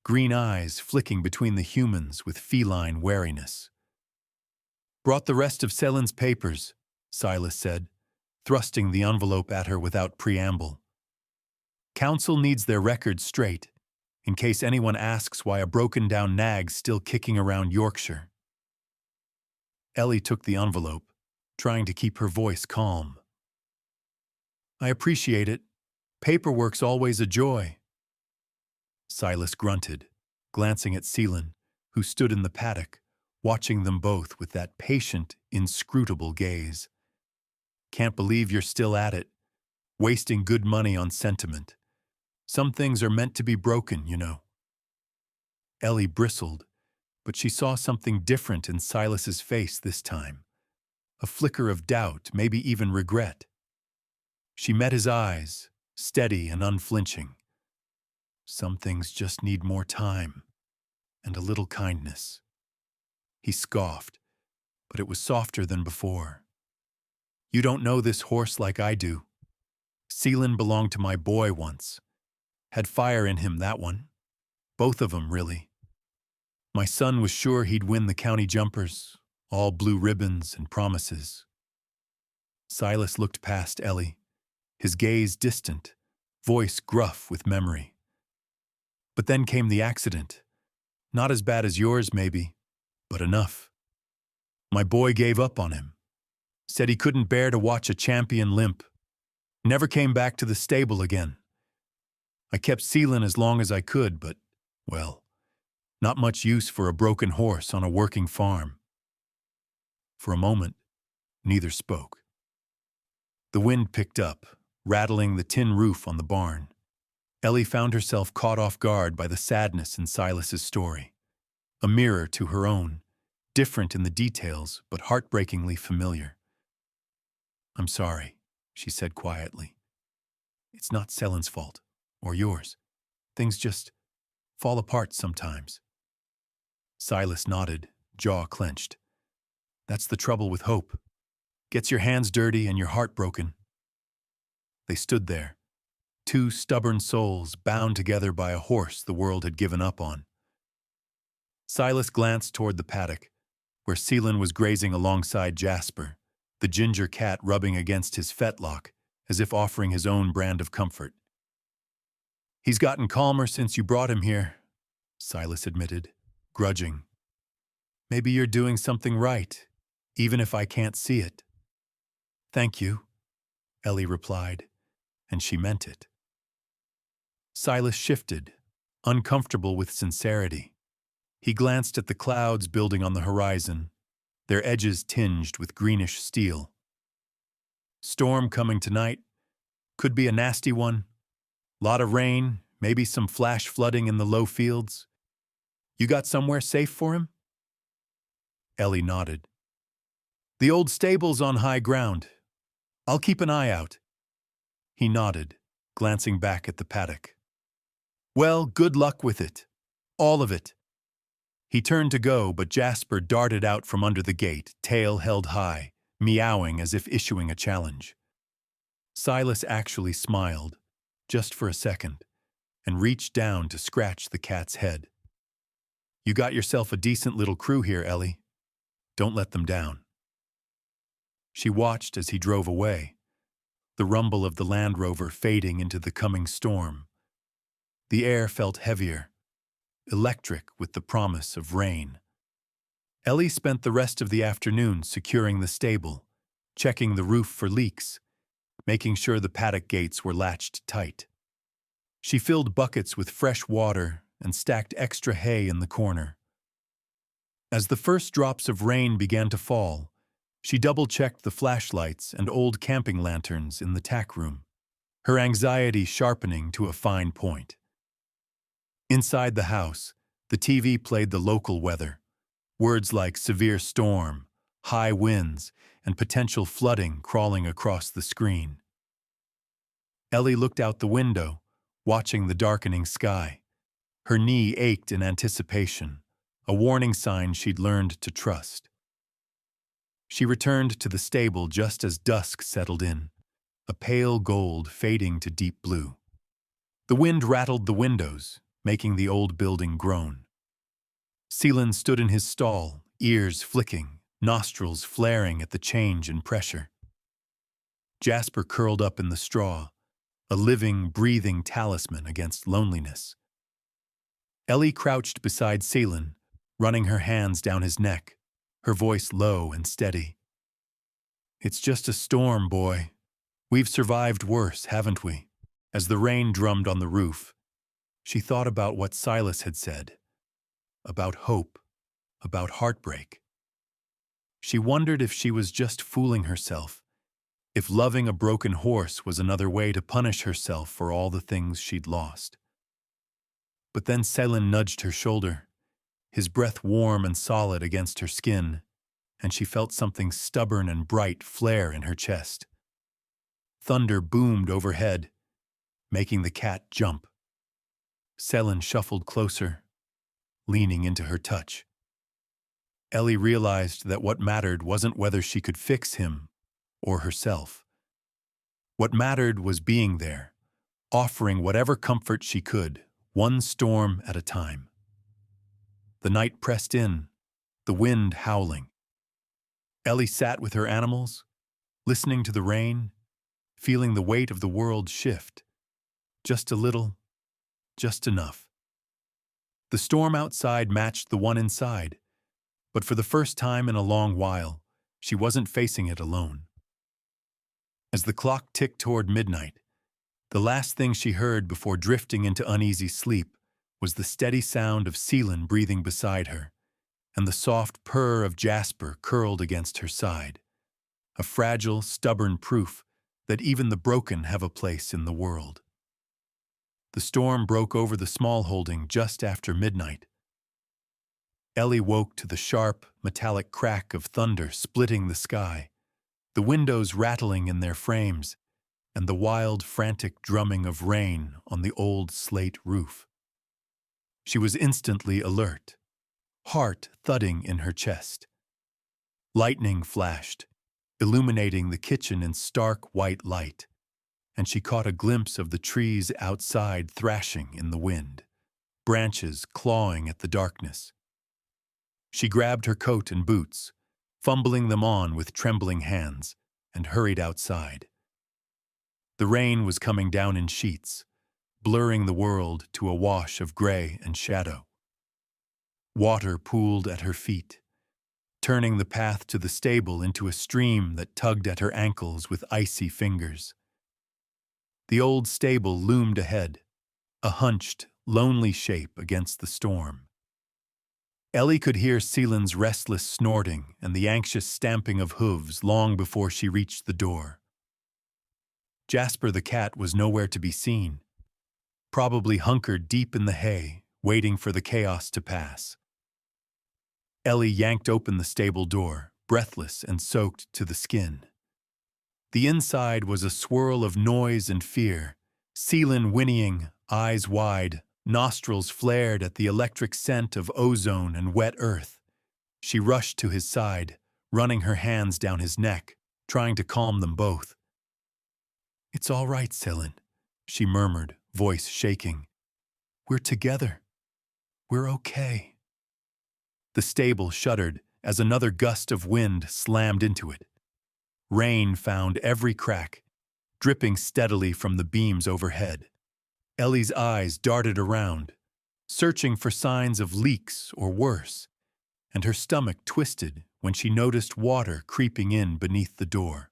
green eyes flicking between the humans with feline wariness. "Brought the rest of Celyn's papers," Silas said, thrusting the envelope at her without preamble. "Council needs their records straight, in case anyone asks why a broken-down nag's still kicking around Yorkshire." Ellie took the envelope, trying to keep her voice calm. "I appreciate it. Paperwork's always a joy." Silas grunted, glancing at Celyn, who stood in the paddock, watching them both with that patient, inscrutable gaze. "Can't believe you're still at it, wasting good money on sentiment. Some things are meant to be broken, you know." Ellie bristled, but she saw something different in Silas's face this time. A flicker of doubt, maybe even regret. She met his eyes, steady and unflinching. "Some things just need more time, and a little kindness." He scoffed, but it was softer than before. "You don't know this horse like I do. Celyn belonged to my boy once. Had fire in him, that one. Both of them, really. My son was sure he'd win the county jumpers, all blue ribbons and promises." Silas looked past Ellie, his gaze distant, voice gruff with memory. "But then came the accident. Not as bad as yours, maybe, but enough. My boy gave up on him. Said he couldn't bear to watch a champion limp. Never came back to the stable again. I kept Celyn as long as I could, but, well, not much use for a broken horse on a working farm." For a moment, neither spoke. The wind picked up, rattling the tin roof on the barn. Ellie found herself caught off guard by the sadness in Silas's story. A mirror to her own, different in the details, but heartbreakingly familiar. "I'm sorry," she said quietly. "It's not Celyn's fault, or yours. Things just fall apart sometimes." Silas nodded, jaw clenched. "That's the trouble with hope. Gets your hands dirty and your heart broken." They stood there, two stubborn souls bound together by a horse the world had given up on. Silas glanced toward the paddock, where Celyn was grazing alongside Jasper, the ginger cat rubbing against his fetlock, as if offering his own brand of comfort. "He's gotten calmer since you brought him here," Silas admitted, grudging. "Maybe you're doing something right, even if I can't see it." "Thank you," Ellie replied, and she meant it. Silas shifted, uncomfortable with sincerity. He glanced at the clouds building on the horizon, their edges tinged with greenish steel. "Storm coming tonight. Could be a nasty one. Lot of rain, maybe some flash flooding in the low fields. You got somewhere safe for him?" Ellie nodded. "The old stable's on high ground. I'll keep an eye out." He nodded, glancing back at the paddock. "Well, good luck with it. All of it." He turned to go, but Jasper darted out from under the gate, tail held high, meowing as if issuing a challenge. Silas actually smiled, just for a second, and reached down to scratch the cat's head. "You got yourself a decent little crew here, Ellie. Don't let them down." She watched as he drove away, the rumble of the Land Rover fading into the coming storm. The air felt heavier, electric with the promise of rain. Ellie spent the rest of the afternoon securing the stable, checking the roof for leaks, making sure the paddock gates were latched tight. She filled buckets with fresh water and stacked extra hay in the corner. As the first drops of rain began to fall, she double-checked the flashlights and old camping lanterns in the tack room, her anxiety sharpening to a fine point. Inside the house, the TV played the local weather, words like severe storm, high winds, and potential flooding crawling across the screen. Ellie looked out the window, watching the darkening sky. Her knee ached in anticipation, a warning sign she'd learned to trust. She returned to the stable just as dusk settled in, a pale gold fading to deep blue. The wind rattled the windows, making the old building groan. Celyn stood in his stall, ears flicking, nostrils flaring at the change in pressure. Jasper curled up in the straw, a living, breathing talisman against loneliness. Ellie crouched beside Celyn, running her hands down his neck, her voice low and steady. "It's just a storm, boy. We've survived worse, haven't we?" As the rain drummed on the roof, she thought about what Silas had said, about hope, about heartbreak. She wondered if she was just fooling herself, if loving a broken horse was another way to punish herself for all the things she'd lost. But then Celyn nudged her shoulder, his breath warm and solid against her skin, and she felt something stubborn and bright flare in her chest. Thunder boomed overhead, making the cat jump. Celyn shuffled closer, leaning into her touch. Ellie realized that what mattered wasn't whether she could fix him or herself. What mattered was being there, offering whatever comfort she could, one storm at a time. The night pressed in, the wind howling. Ellie sat with her animals, listening to the rain, feeling the weight of the world shift. Just a little, just enough. The storm outside matched the one inside, but for the first time in a long while, she wasn't facing it alone. As the clock ticked toward midnight, the last thing she heard before drifting into uneasy sleep was the steady sound of Celyn breathing beside her, and the soft purr of Jasper curled against her side, a fragile, stubborn proof that even the broken have a place in the world. The storm broke over the smallholding just after midnight. Ellie woke to the sharp, metallic crack of thunder splitting the sky, the windows rattling in their frames, and the wild, frantic drumming of rain on the old slate roof. She was instantly alert, heart thudding in her chest. Lightning flashed, illuminating the kitchen in stark white light, and she caught a glimpse of the trees outside thrashing in the wind, branches clawing at the darkness. She grabbed her coat and boots, fumbling them on with trembling hands, and hurried outside. The rain was coming down in sheets, blurring the world to a wash of gray and shadow. Water pooled at her feet, turning the path to the stable into a stream that tugged at her ankles with icy fingers. The old stable loomed ahead, a hunched, lonely shape against the storm. Ellie could hear Celyn's restless snorting and the anxious stamping of hooves long before she reached the door. Jasper the cat was nowhere to be seen, probably hunkered deep in the hay, waiting for the chaos to pass. Ellie yanked open the stable door, breathless and soaked to the skin. The inside was a swirl of noise and fear, Celyn whinnying, eyes wide, nostrils flared at the electric scent of ozone and wet earth. She rushed to his side, running her hands down his neck, trying to calm them both. "It's all right, Celyn," she murmured, voice shaking. "We're together. We're okay." The stable shuddered as another gust of wind slammed into it. Rain found every crack, dripping steadily from the beams overhead. Ellie's eyes darted around, searching for signs of leaks or worse, and her stomach twisted when she noticed water creeping in beneath the door,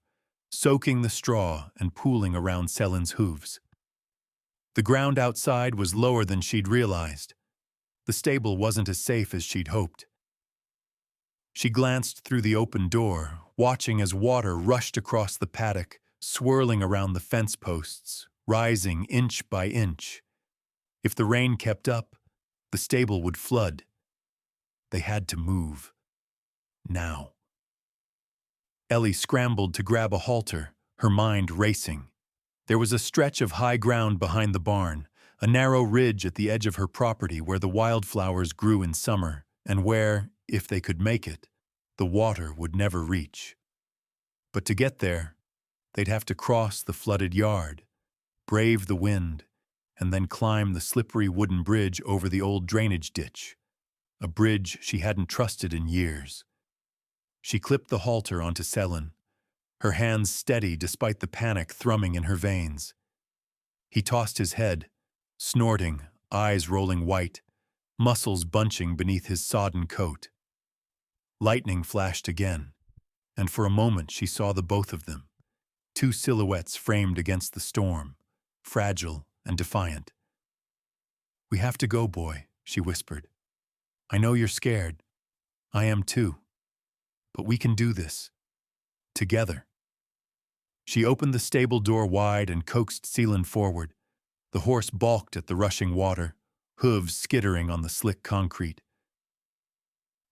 soaking the straw and pooling around Celyn's hooves. The ground outside was lower than she'd realized. The stable wasn't as safe as she'd hoped. She glanced through the open door, watching as water rushed across the paddock, swirling around the fence posts, rising inch by inch. If the rain kept up, the stable would flood. They had to move. Now. Ellie scrambled to grab a halter, her mind racing. There was a stretch of high ground behind the barn, a narrow ridge at the edge of her property where the wildflowers grew in summer, and where, if they could make it, the water would never reach. But to get there, they'd have to cross the flooded yard, brave the wind, and then climb the slippery wooden bridge over the old drainage ditch, a bridge she hadn't trusted in years. She clipped the halter onto Celyn, her hands steady despite the panic thrumming in her veins. He tossed his head, snorting, eyes rolling white, muscles bunching beneath his sodden coat. Lightning flashed again, and for a moment she saw the both of them, two silhouettes framed against the storm, fragile and defiant. "We have to go, boy," she whispered. "I know you're scared. I am too. But we can do this. Together." She opened the stable door wide and coaxed Celyn forward. The horse balked at the rushing water, hooves skittering on the slick concrete.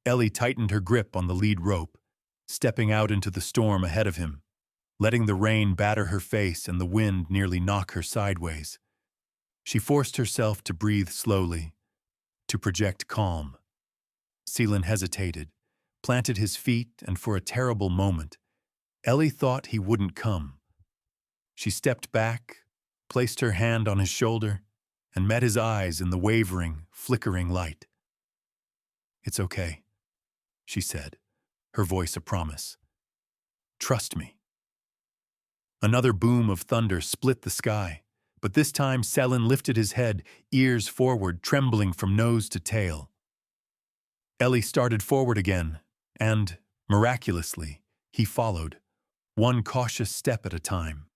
Ellie tightened her grip on the lead rope, stepping out into the storm ahead of him, letting the rain batter her face and the wind nearly knock her sideways. She forced herself to breathe slowly, to project calm. Celyn hesitated, planted his feet, and for a terrible moment, Ellie thought he wouldn't come. She stepped back, placed her hand on his shoulder, and met his eyes in the wavering, flickering light. "It's okay," she said, her voice a promise. "Trust me." Another boom of thunder split the sky, but this time Celyn lifted his head, ears forward, trembling from nose to tail. Ellie started forward again, and, miraculously, he followed, one cautious step at a time.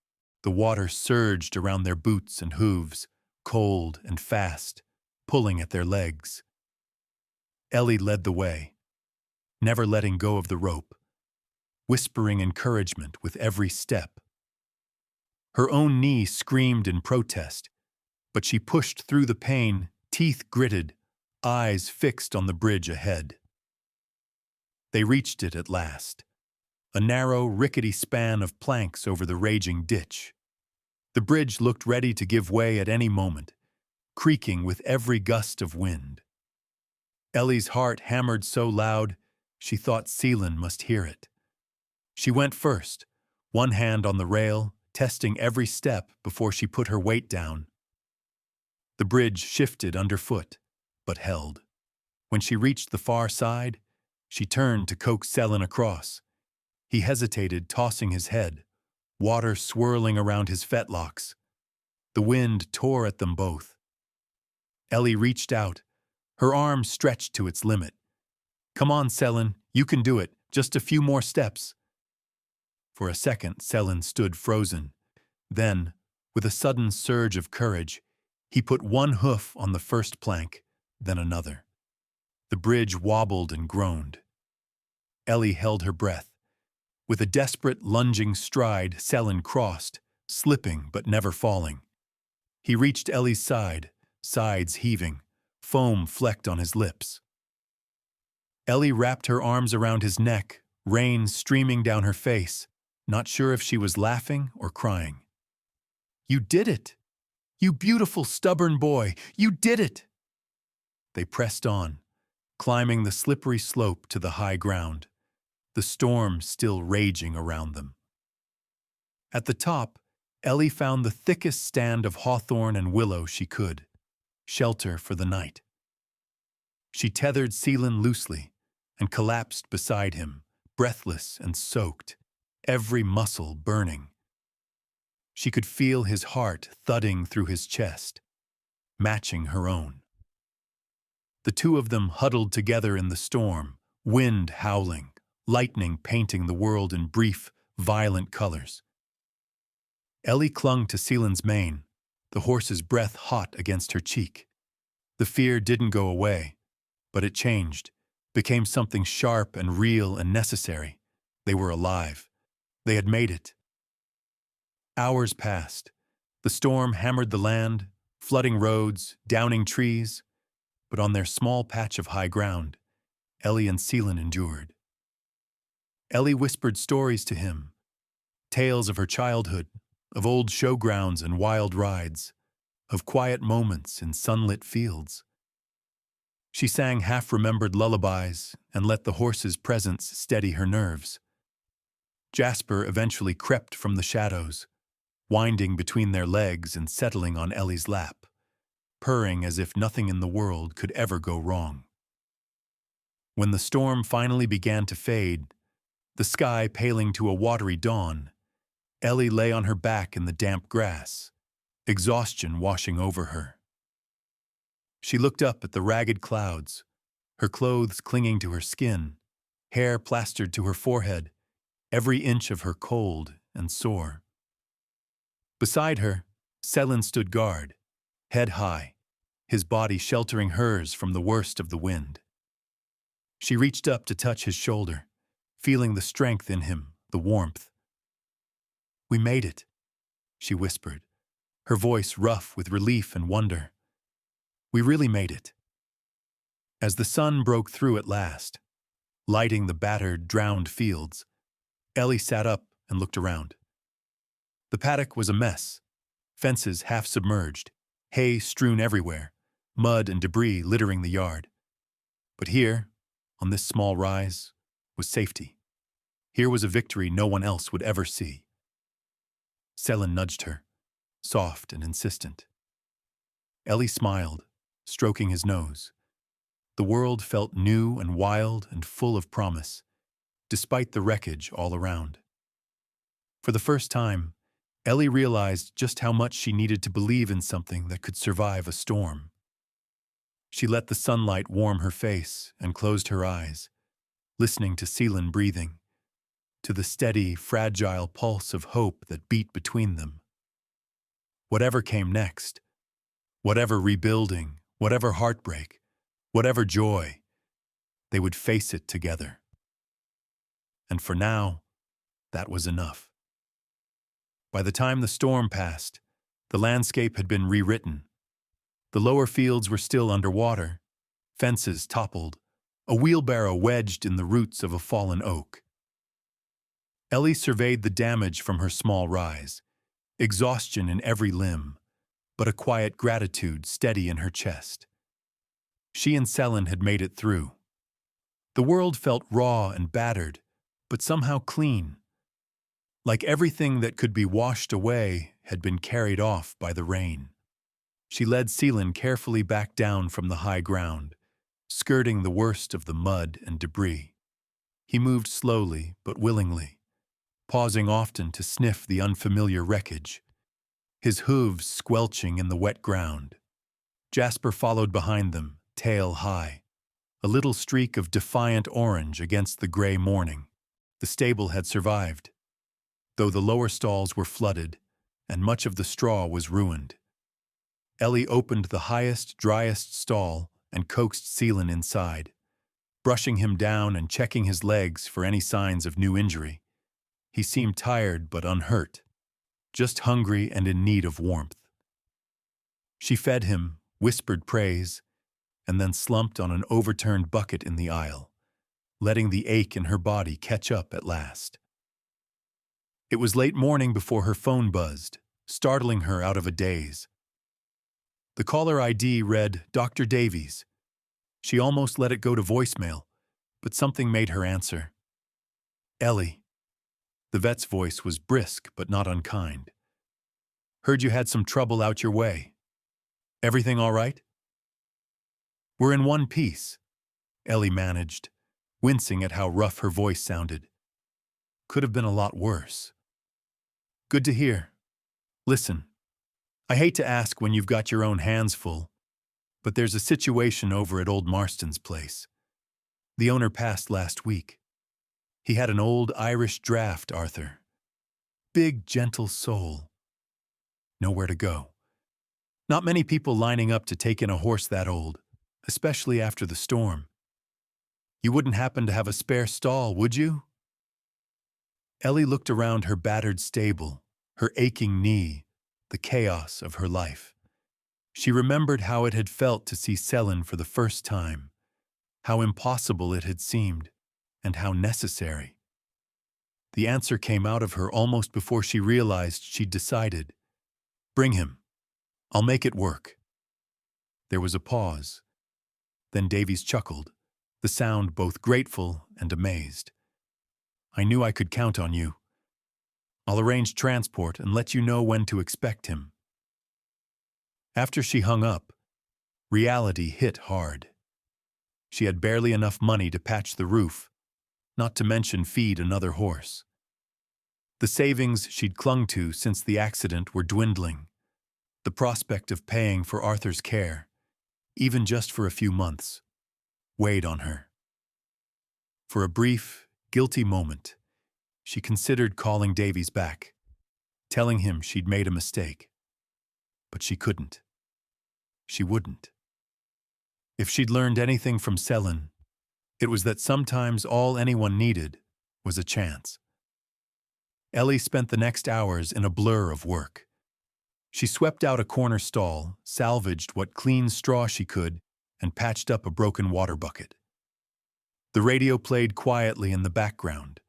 The water surged around their boots and hooves, cold and fast, pulling at their legs. Ellie led the way, never letting go of the rope, whispering encouragement with every step. Her own knee screamed in protest, but she pushed through the pain, teeth gritted, eyes fixed on the bridge ahead. They reached it at last, a narrow, rickety span of planks over the raging ditch. The bridge looked ready to give way at any moment, creaking with every gust of wind. Ellie's heart hammered so loud, she thought Celyn must hear it. She went first, one hand on the rail, testing every step before she put her weight down. The bridge shifted underfoot, but held. When she reached the far side, she turned to coax Celyn across. He hesitated, tossing his head, water swirling around his fetlocks. The wind tore at them both. Ellie reached out, her arm stretched to its limit. "Come on, Celyn, you can do it, just a few more steps." For a second, Celyn stood frozen. Then, with a sudden surge of courage, he put one hoof on the first plank, then another. The bridge wobbled and groaned. Ellie held her breath. With a desperate, lunging stride, Celyn crossed, slipping but never falling. He reached Ellie's side, sides heaving, foam flecked on his lips. Ellie wrapped her arms around his neck, rain streaming down her face, not sure if she was laughing or crying. "You did it! You beautiful, stubborn boy! You did it!" They pressed on, climbing the slippery slope to the high ground, the storm still raging around them. At the top, Ellie found the thickest stand of hawthorn and willow she could, shelter for the night. She tethered Celyn loosely and collapsed beside him, breathless and soaked, every muscle burning. She could feel his heart thudding through his chest, matching her own. The two of them huddled together in the storm, wind howling, lightning painting the world in brief, violent colors. Ellie clung to Celyn's mane, the horse's breath hot against her cheek. The fear didn't go away, but it changed, became something sharp and real and necessary. They were alive. They had made it. Hours passed. The storm hammered the land, flooding roads, downing trees, but on their small patch of high ground, Ellie and Celyn endured. Ellie whispered stories to him, tales of her childhood, of old showgrounds and wild rides, of quiet moments in sunlit fields. She sang half-remembered lullabies and let the horse's presence steady her nerves. Jasper eventually crept from the shadows, winding between their legs and settling on Ellie's lap, purring as if nothing in the world could ever go wrong. When the storm finally began to fade, the sky paling to a watery dawn, Ellie lay on her back in the damp grass, exhaustion washing over her. She looked up at the ragged clouds, her clothes clinging to her skin, hair plastered to her forehead, every inch of her cold and sore. Beside her, Celyn stood guard, head high, his body sheltering hers from the worst of the wind. She reached up to touch his shoulder, feeling the strength in him, the warmth. "We made it," she whispered, her voice rough with relief and wonder. "We really made it." As the sun broke through at last, lighting the battered, drowned fields, Ellie sat up and looked around. The paddock was a mess, fences half submerged, hay strewn everywhere, mud and debris littering the yard. But here, on this small rise, was safety. Here was a victory no one else would ever see. Celyn nudged her, soft and insistent. Ellie smiled, stroking his nose. The world felt new and wild and full of promise, despite the wreckage all around. For the first time, Ellie realized just how much she needed to believe in something that could survive a storm. She let the sunlight warm her face and closed her eyes, listening to Celyn breathing, to the steady, fragile pulse of hope that beat between them. Whatever came next, whatever rebuilding, whatever heartbreak, whatever joy, they would face it together. And for now, that was enough. By the time the storm passed, the landscape had been rewritten. The lower fields were still underwater, fences toppled, a wheelbarrow wedged in the roots of a fallen oak. Ellie surveyed the damage from her small rise, exhaustion in every limb, but a quiet gratitude steady in her chest. She and Celyn had made it through. The world felt raw and battered, but somehow clean. Like everything that could be washed away had been carried off by the rain. She led Celyn carefully back down from the high ground, skirting the worst of the mud and debris. He moved slowly but willingly, pausing often to sniff the unfamiliar wreckage, his hooves squelching in the wet ground. Jasper followed behind them, tail high, a little streak of defiant orange against the gray morning. The stable had survived, though the lower stalls were flooded and much of the straw was ruined. Ellie opened the highest, driest stall and coaxed Celyn inside, brushing him down and checking his legs for any signs of new injury. He seemed tired but unhurt, just hungry and in need of warmth. She fed him, whispered praise, and then slumped on an overturned bucket in the aisle, letting the ache in her body catch up at last. It was late morning before her phone buzzed, startling her out of a daze. The caller ID read Dr. Davies. She almost let it go to voicemail, but something made her answer. Ellie. The vet's voice was brisk but not unkind. Heard you had some trouble out your way. Everything all right? We're in one piece, Ellie managed, wincing at how rough her voice sounded. Could have been a lot worse. Good to hear. Listen, I hate to ask when you've got your own hands full, but there's a situation over at old Marston's place. The owner passed last week. He had an old Irish Draught, Arthur. Big, gentle soul. Nowhere to go. Not many people lining up to take in a horse that old, especially after the storm. You wouldn't happen to have a spare stall, would you? Ellie looked around her battered stable, her aching knee, the chaos of her life. She remembered how it had felt to see Celyn for the first time, how impossible it had seemed, and how necessary. The answer came out of her almost before she realized she'd decided. Bring him. I'll make it work. There was a pause. Then Davies chuckled, the sound both grateful and amazed. I knew I could count on you. I'll arrange transport and let you know when to expect him. After she hung up, reality hit hard. She had barely enough money to patch the roof, not to mention feed another horse. The savings she'd clung to since the accident were dwindling. The prospect of paying for Arthur's care, even just for a few months, weighed on her. For a brief, guilty moment, she considered calling Davies back, telling him she'd made a mistake. But she couldn't. She wouldn't. If she'd learned anything from Celyn, it was that sometimes all anyone needed was a chance. Ellie spent the next hours in a blur of work. She swept out a corner stall, salvaged what clean straw she could, and patched up a broken water bucket. The radio played quietly in the background,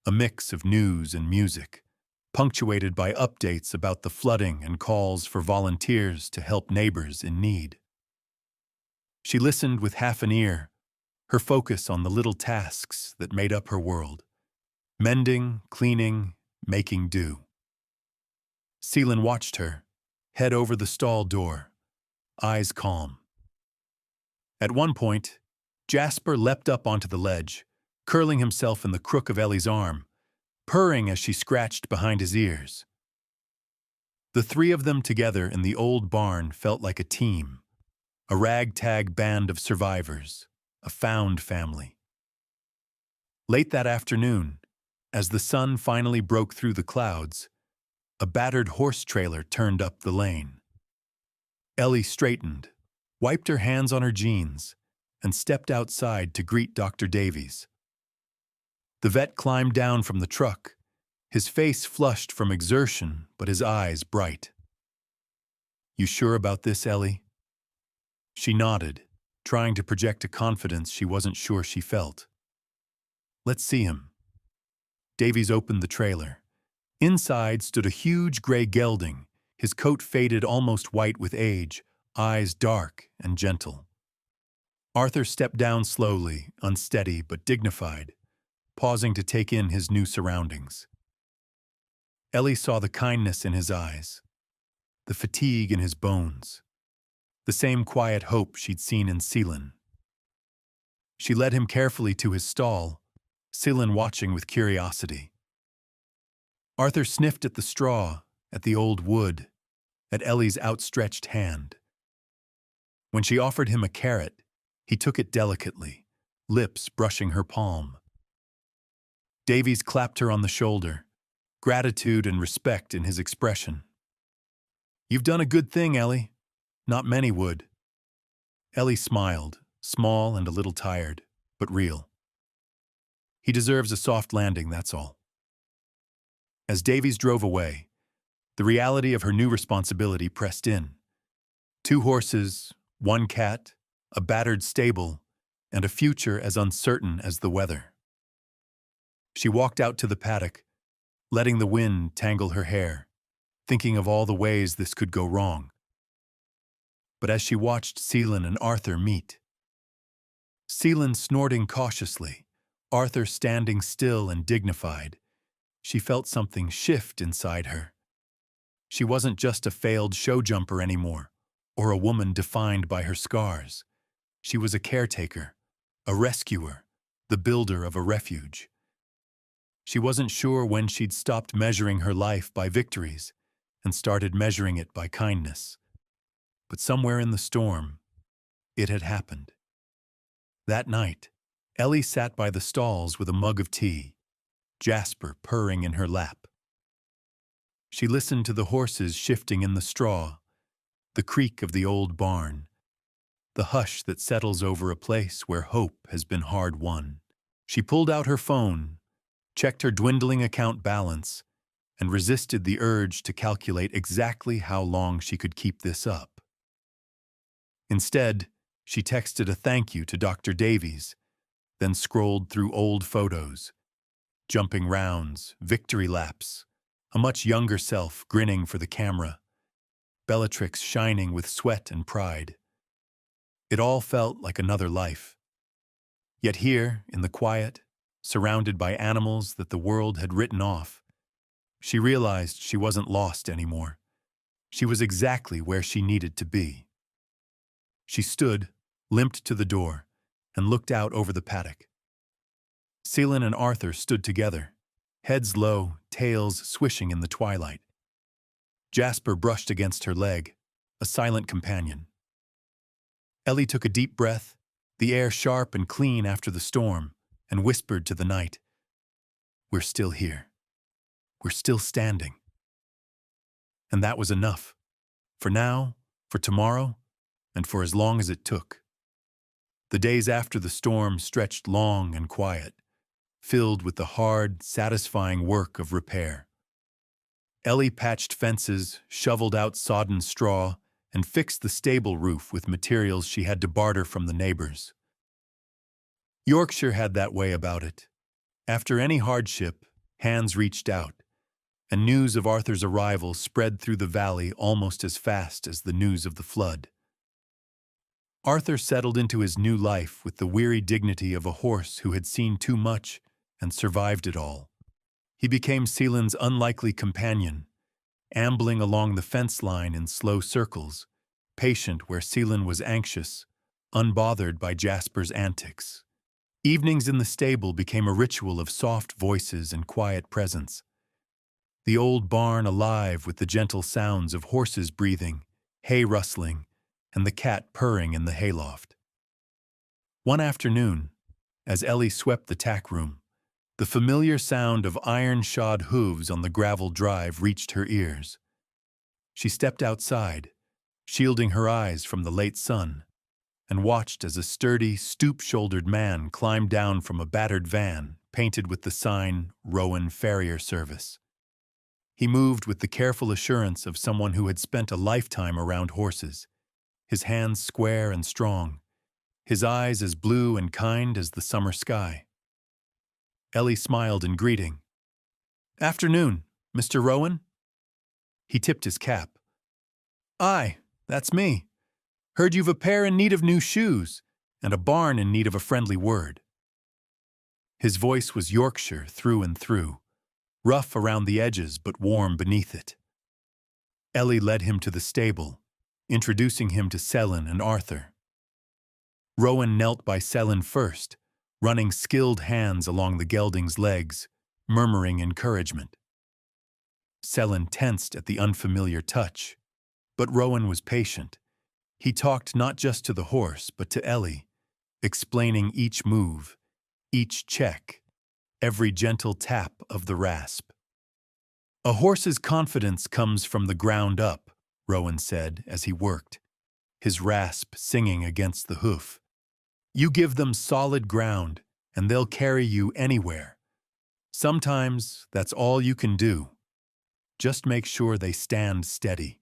a mix of news and music, punctuated by updates about the flooding and calls for volunteers to help neighbors in need. She listened with half an ear, her focus on the little tasks that made up her world. Mending, cleaning, making do. Celyn watched her, head over the stall door, eyes calm. At one point, Jasper leapt up onto the ledge, curling himself in the crook of Ellie's arm, purring as she scratched behind his ears. The three of them together in the old barn felt like a team, a ragtag band of survivors, a found family. Late that afternoon, as the sun finally broke through the clouds, a battered horse trailer turned up the lane. Ellie straightened, wiped her hands on her jeans, and stepped outside to greet Dr. Davies. The vet climbed down from the truck, his face flushed from exertion, but his eyes bright. You sure about this, Ellie? She nodded, trying to project a confidence she wasn't sure she felt. Let's see him. Davies opened the trailer. Inside stood a huge gray gelding, his coat faded almost white with age, eyes dark and gentle. Arthur stepped down slowly, unsteady but dignified, pausing to take in his new surroundings. Ellie saw the kindness in his eyes, the fatigue in his bones, the same quiet hope she'd seen in Celyn. She led him carefully to his stall, Celyn watching with curiosity. Arthur sniffed at the straw, at the old wood, at Ellie's outstretched hand. When she offered him a carrot, he took it delicately, lips brushing her palm. Davies clapped her on the shoulder, gratitude and respect in his expression. "You've done a good thing, Ellie. Not many would." Ellie smiled, small and a little tired, but real. "He deserves a soft landing, that's all." As Davies drove away, the reality of her new responsibility pressed in. 2 horses, 1 cat, a battered stable, and a future as uncertain as the weather. She walked out to the paddock, letting the wind tangle her hair, thinking of all the ways this could go wrong. But as she watched Celyn and Arthur meet, Celyn snorting cautiously, Arthur standing still and dignified, she felt something shift inside her. She wasn't just a failed showjumper anymore, or a woman defined by her scars. She was a caretaker, a rescuer, the builder of a refuge. She wasn't sure when she'd stopped measuring her life by victories and started measuring it by kindness. But somewhere in the storm, it had happened. That night, Ellie sat by the stalls with a mug of tea, Jasper purring in her lap. She listened to the horses shifting in the straw, the creak of the old barn, the hush that settles over a place where hope has been hard won. She pulled out her phone, checked her dwindling account balance, and resisted the urge to calculate exactly how long she could keep this up. Instead, she texted a thank you to Dr. Davies, then scrolled through old photos, jumping rounds, victory laps, a much younger self grinning for the camera, Bellatrix shining with sweat and pride. It all felt like another life. Yet here, in the quiet, surrounded by animals that the world had written off, she realized she wasn't lost anymore. She was exactly where she needed to be. She stood, limped to the door, and looked out over the paddock. Celyn and Arthur stood together, heads low, tails swishing in the twilight. Jasper brushed against her leg, a silent companion. Ellie took a deep breath, the air sharp and clean after the storm, and whispered to the night, "We're still here. We're still standing." And that was enough. For now, for tomorrow, and for as long as it took. The days after the storm stretched long and quiet, filled with the hard, satisfying work of repair. Ellie patched fences, shoveled out sodden straw, and fixed the stable roof with materials she had to barter from the neighbors. Yorkshire had that way about it. After any hardship, hands reached out, and news of Arthur's arrival spread through the valley almost as fast as the news of the flood. Arthur settled into his new life with the weary dignity of a horse who had seen too much and survived it all. He became Celyn's unlikely companion, ambling along the fence line in slow circles, patient where Celyn was anxious, unbothered by Jasper's antics. Evenings in the stable became a ritual of soft voices and quiet presence. The old barn alive with the gentle sounds of horses breathing, hay rustling, and the cat purring in the hayloft. One afternoon, as Ellie swept the tack room, the familiar sound of iron-shod hooves on the gravel drive reached her ears. She stepped outside, shielding her eyes from the late sun, and watched as a sturdy, stoop-shouldered man climbed down from a battered van painted with the sign Rowan Farrier Service. He moved with the careful assurance of someone who had spent a lifetime around horses, his hands square and strong, his eyes as blue and kind as the summer sky. Ellie smiled in greeting, Afternoon, Mr. Rowan? He tipped his cap. Aye, that's me. Heard you've a pair in need of new shoes, and a barn in need of a friendly word. His voice was Yorkshire through and through, rough around the edges but warm beneath it. Ellie led him to the stable, introducing him to Celyn and Arthur. Rowan knelt by Celyn first, running skilled hands along the gelding's legs, murmuring encouragement. Celyn tensed at the unfamiliar touch, but Rowan was patient. He talked not just to the horse, but to Ellie, explaining each move, each check, every gentle tap of the rasp. A horse's confidence comes from the ground up, Rowan said as he worked, his rasp singing against the hoof. You give them solid ground, and they'll carry you anywhere. Sometimes that's all you can do. Just make sure they stand steady.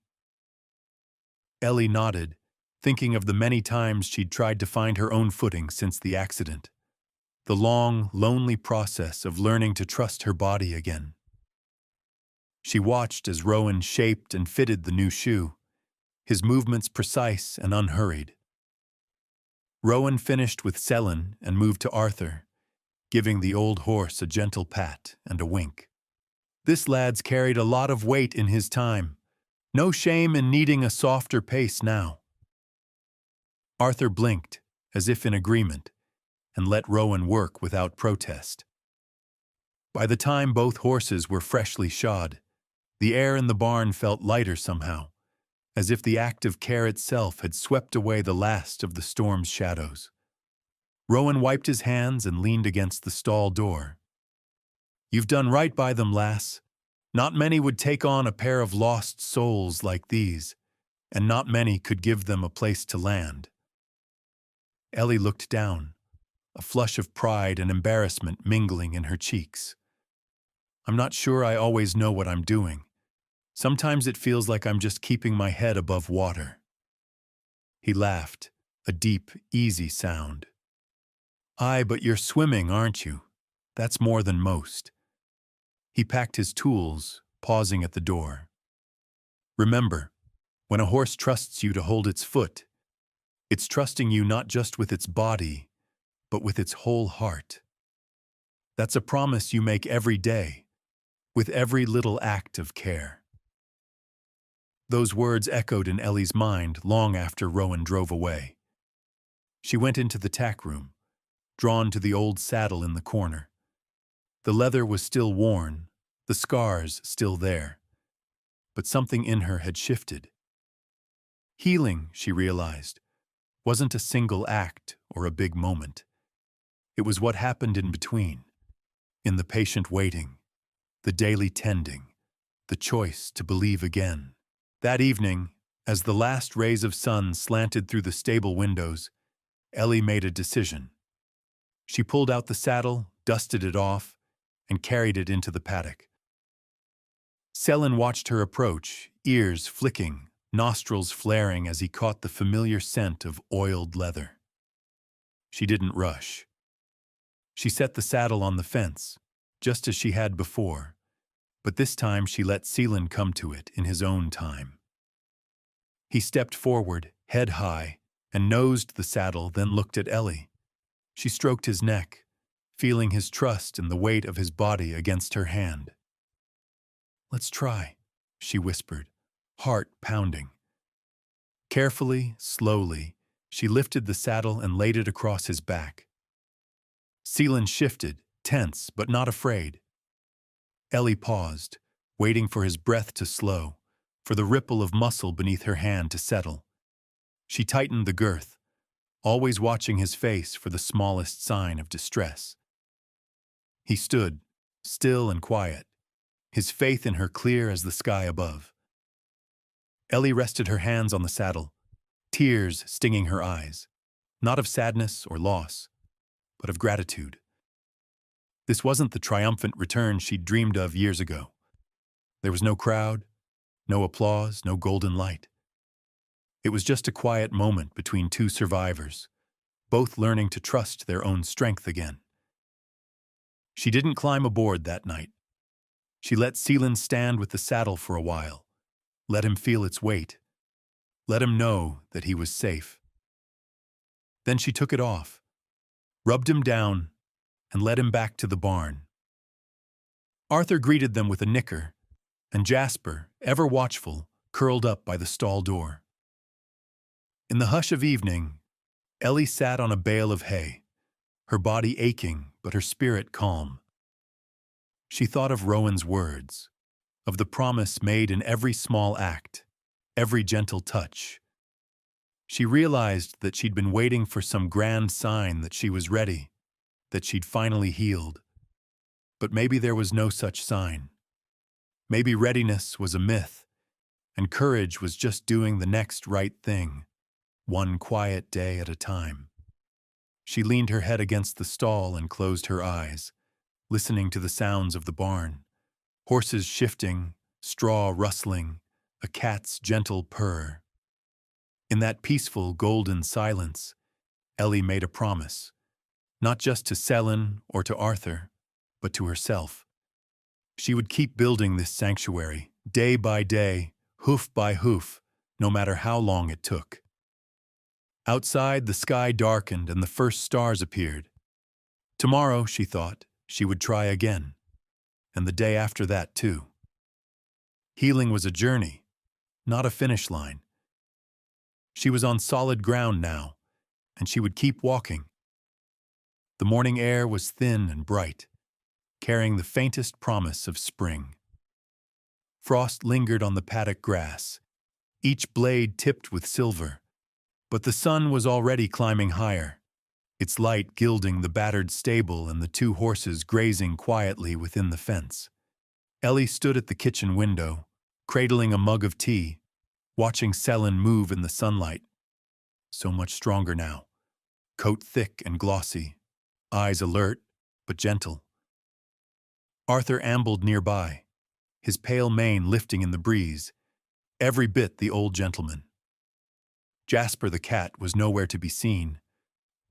Ellie nodded, thinking of the many times she'd tried to find her own footing since the accident. The long, lonely process of learning to trust her body again. She watched as Rowan shaped and fitted the new shoe, his movements precise and unhurried. Rowan finished with Celyn and moved to Arthur, giving the old horse a gentle pat and a wink. This lad's carried a lot of weight in his time. No shame in needing a softer pace now. Arthur blinked, as if in agreement, and let Rowan work without protest. By the time both horses were freshly shod, the air in the barn felt lighter somehow, as if the act of care itself had swept away the last of the storm's shadows. Rowan wiped his hands and leaned against the stall door. You've done right by them, lass. Not many would take on a pair of lost souls like these, and not many could give them a place to land. Ellie looked down, a flush of pride and embarrassment mingling in her cheeks. I'm not sure I always know what I'm doing. Sometimes it feels like I'm just keeping my head above water. He laughed, a deep, easy sound. Aye, but you're swimming, aren't you? That's more than most. He packed his tools, pausing at the door. Remember, when a horse trusts you to hold its foot, it's trusting you not just with its body, but with its whole heart. That's a promise you make every day, with every little act of care. Those words echoed in Ellie's mind long after Rowan drove away. She went into the tack room, drawn to the old saddle in the corner. The leather was still worn, the scars still there, but something in her had shifted. Healing, she realized, wasn't a single act or a big moment. It was what happened in between, in the patient waiting, the daily tending, the choice to believe again. That evening, as the last rays of sun slanted through the stable windows, Ellie made a decision. She pulled out the saddle, dusted it off, and carried it into the paddock. Celyn watched her approach, ears flicking, nostrils flaring as he caught the familiar scent of oiled leather. She didn't rush. She set the saddle on the fence, just as she had before, but this time she let Celyn come to it in his own time. He stepped forward, head high, and nosed the saddle, then looked at Ellie. She stroked his neck, feeling his trust and the weight of his body against her hand. Let's try, she whispered, heart pounding. Carefully, slowly, she lifted the saddle and laid it across his back. Celyn shifted, tense but not afraid. Ellie paused, waiting for his breath to slow, for the ripple of muscle beneath her hand to settle. She tightened the girth, always watching his face for the smallest sign of distress. He stood, still and quiet, his faith in her clear as the sky above. Ellie rested her hands on the saddle, tears stinging her eyes, not of sadness or loss, but of gratitude. This wasn't the triumphant return she'd dreamed of years ago. There was no crowd, no applause, no golden light. It was just a quiet moment between two survivors, both learning to trust their own strength again. She didn't climb aboard that night. She let Celyn stand with the saddle for a while, let him feel its weight, let him know that he was safe. Then she took it off, rubbed him down, and led him back to the barn. Arthur greeted them with a nicker, and Jasper, ever watchful, curled up by the stall door. In the hush of evening, Ellie sat on a bale of hay, her body aching but her spirit calm. She thought of Rowan's words, of the promise made in every small act, every gentle touch. She realized that she'd been waiting for some grand sign that she was ready, that she'd finally healed. But maybe there was no such sign. Maybe readiness was a myth, and courage was just doing the next right thing, one quiet day at a time. She leaned her head against the stall and closed her eyes, listening to the sounds of the barn. Horses shifting, straw rustling, a cat's gentle purr. In that peaceful, golden silence, Ellie made a promise, not just to Celyn or to Arthur, but to herself. She would keep building this sanctuary, day by day, hoof by hoof, no matter how long it took. Outside, the sky darkened and the first stars appeared. Tomorrow, she thought, she would try again, and the day after that too. Healing was a journey, not a finish line. She was on solid ground now, and she would keep walking. The morning air was thin and bright, carrying the faintest promise of spring. Frost lingered on the paddock grass, each blade tipped with silver, but the sun was already climbing higher, its light gilding the battered stable and the two horses grazing quietly within the fence. Ellie stood at the kitchen window, cradling a mug of tea, watching Celyn move in the sunlight. So much stronger now, coat thick and glossy, eyes alert but gentle. Arthur ambled nearby, his pale mane lifting in the breeze, every bit the old gentleman. Jasper the cat was nowhere to be seen,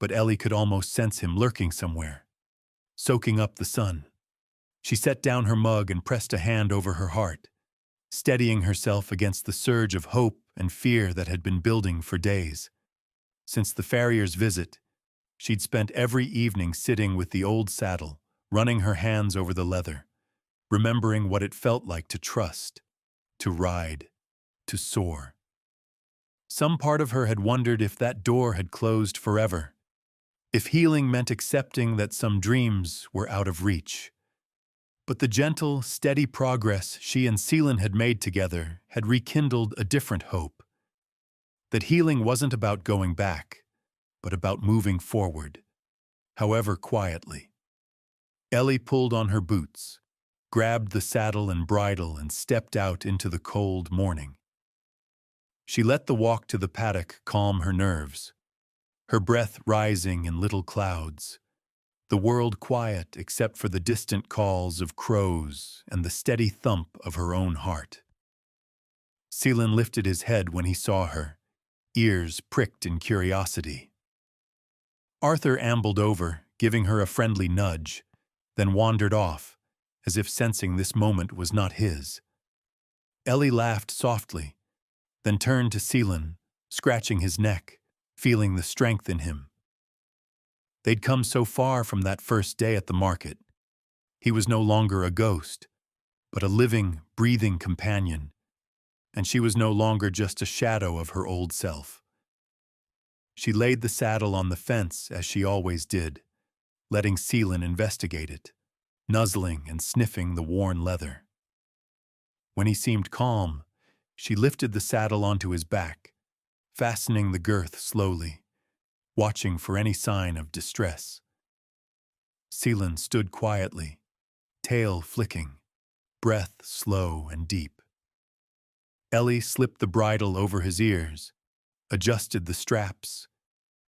but Ellie could almost sense him lurking somewhere, soaking up the sun. She set down her mug and pressed a hand over her heart, steadying herself against the surge of hope and fear that had been building for days. Since the farrier's visit, she'd spent every evening sitting with the old saddle, running her hands over the leather, remembering what it felt like to trust, to ride, to soar. Some part of her had wondered if that door had closed forever, if healing meant accepting that some dreams were out of reach. But the gentle, steady progress she and Celyn had made together had rekindled a different hope. That healing wasn't about going back, but about moving forward, however quietly. Ellie pulled on her boots, grabbed the saddle and bridle and stepped out into the cold morning. She let the walk to the paddock calm her nerves, her breath rising in little clouds, the world quiet except for the distant calls of crows and the steady thump of her own heart. Celyn lifted his head when he saw her, ears pricked in curiosity. Arthur ambled over, giving her a friendly nudge, then wandered off, as if sensing this moment was not his. Ellie laughed softly, then turned to Celyn, scratching his neck, feeling the strength in him. They'd come so far from that first day at the market. He was no longer a ghost, but a living, breathing companion, and she was no longer just a shadow of her old self. She laid the saddle on the fence as she always did, letting Celyn investigate it, nuzzling and sniffing the worn leather. When he seemed calm, she lifted the saddle onto his back, fastening the girth slowly, watching for any sign of distress. Celyn stood quietly, tail flicking, breath slow and deep. Ellie slipped the bridle over his ears, adjusted the straps,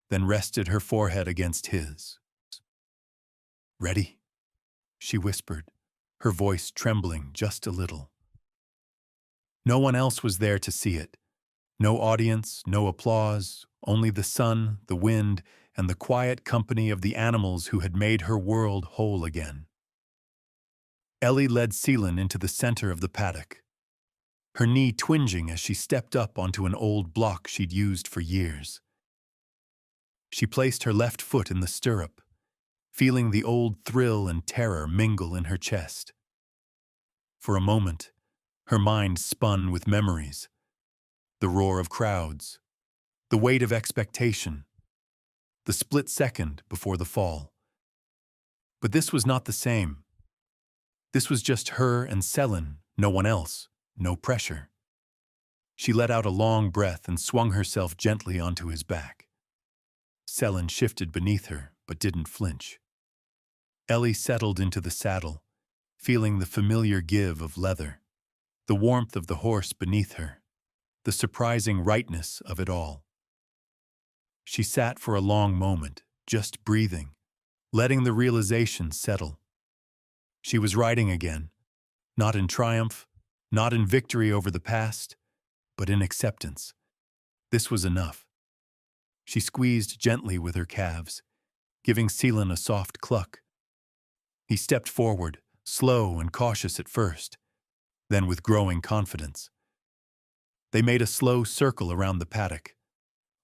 then rested her forehead against his. "Ready?" she whispered, her voice trembling just a little. No one else was there to see it. No audience, no applause, only the sun, the wind, and the quiet company of the animals who had made her world whole again. Ellie led Celyn into the center of the paddock, her knee twinging as she stepped up onto an old block she'd used for years. She placed her left foot in the stirrup, feeling the old thrill and terror mingle in her chest. For a moment, her mind spun with memories, the roar of crowds, the weight of expectation, the split second before the fall. But this was not the same. This was just her and Celyn, no one else, no pressure. She let out a long breath and swung herself gently onto his back. Celyn shifted beneath her, but didn't flinch. Ellie settled into the saddle, feeling the familiar give of leather, the warmth of the horse beneath her, the surprising rightness of it all. She sat for a long moment, just breathing, letting the realization settle. She was riding again, not in triumph, not in victory over the past, but in acceptance. This was enough. She squeezed gently with her calves, giving Celyn a soft cluck. He stepped forward, slow and cautious at first, then with growing confidence. They made a slow circle around the paddock,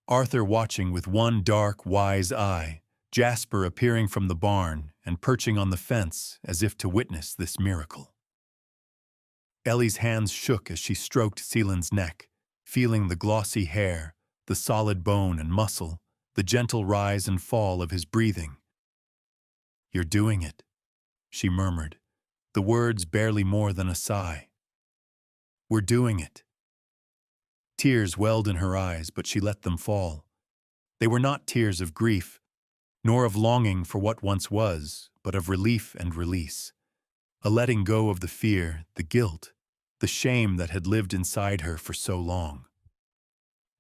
Arthur watching with one dark, wise eye, Jasper appearing from the barn and perching on the fence as if to witness this miracle. Ellie's hands shook as she stroked Celyn's neck, feeling the glossy hair, the solid bone and muscle, the gentle rise and fall of his breathing. "You're doing it," she murmured, the words barely more than a sigh. "We're doing it." Tears welled in her eyes, but she let them fall. They were not tears of grief, nor of longing for what once was, but of relief and release, a letting go of the fear, the guilt, the shame that had lived inside her for so long.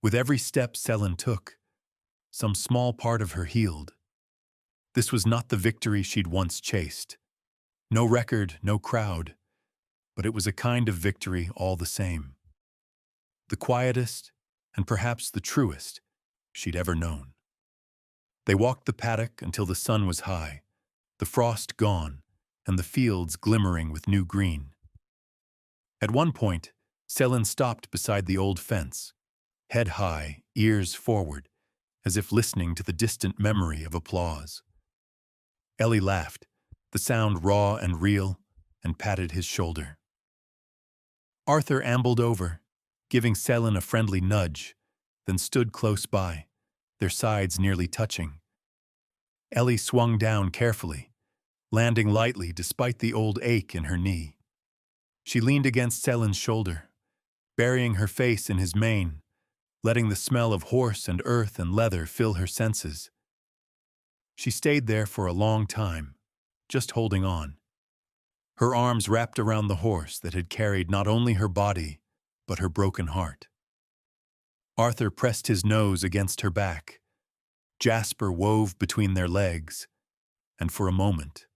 With every step Celyn took, some small part of her healed. This was not the victory she'd once chased. No record, no crowd, but it was a kind of victory all the same. The quietest, and perhaps the truest, she'd ever known. They walked the paddock until the sun was high, the frost gone, and the fields glimmering with new green. At one point, Celyn stopped beside the old fence, head high, ears forward, as if listening to the distant memory of applause. Ellie laughed, the sound raw and real, and patted his shoulder. Arthur ambled over, giving Celyn a friendly nudge, then stood close by, their sides nearly touching. Ellie swung down carefully, landing lightly despite the old ache in her knee. She leaned against Celyn's shoulder, burying her face in his mane, letting the smell of horse and earth and leather fill her senses. She stayed there for a long time, just holding on, her arms wrapped around the horse that had carried not only her body, but her broken heart. Arthur pressed his nose against her back. Jasper wove between their legs, and for a moment,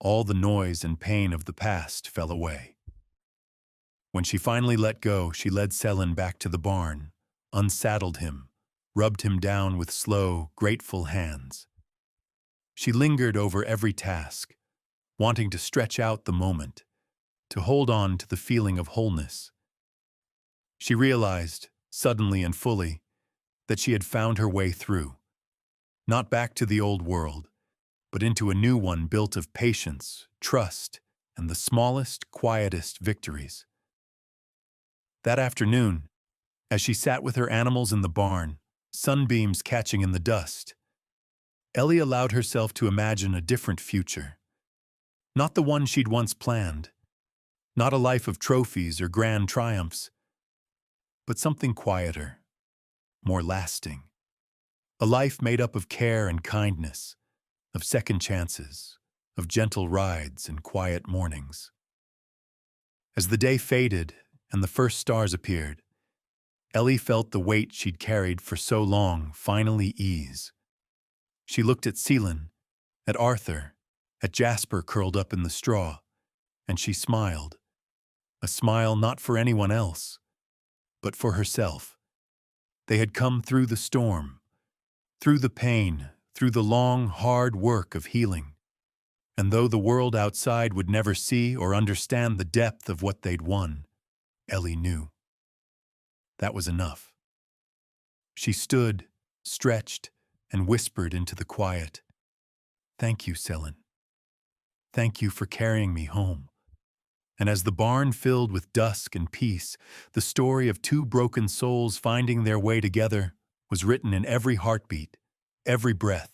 all the noise and pain of the past fell away. When she finally let go, she led Celyn back to the barn, unsaddled him, rubbed him down with slow, grateful hands. She lingered over every task, wanting to stretch out the moment, to hold on to the feeling of wholeness. She realized, suddenly and fully, that she had found her way through, not back to the old world, but into a new one built of patience, trust, and the smallest, quietest victories. That afternoon, as she sat with her animals in the barn, sunbeams catching in the dust, Ellie allowed herself to imagine a different future. Not the one she'd once planned, not a life of trophies or grand triumphs, but something quieter, more lasting. A life made up of care and kindness, of second chances, of gentle rides and quiet mornings. As the day faded and the first stars appeared, Ellie felt the weight she'd carried for so long finally ease. She looked at Celyn, at Arthur, at Jasper curled up in the straw, and she smiled. A smile not for anyone else, but for herself. They had come through the storm, through the pain, through the long, hard work of healing, And though the world outside would never see or understand the depth of what they'd won, Ellie knew. That was enough. She stood, stretched, and whispered into the quiet, "Thank you, Celyn. Thank you for carrying me home." And as the barn filled with dusk and peace, the story of two broken souls finding their way together was written in every heartbeat, every breath,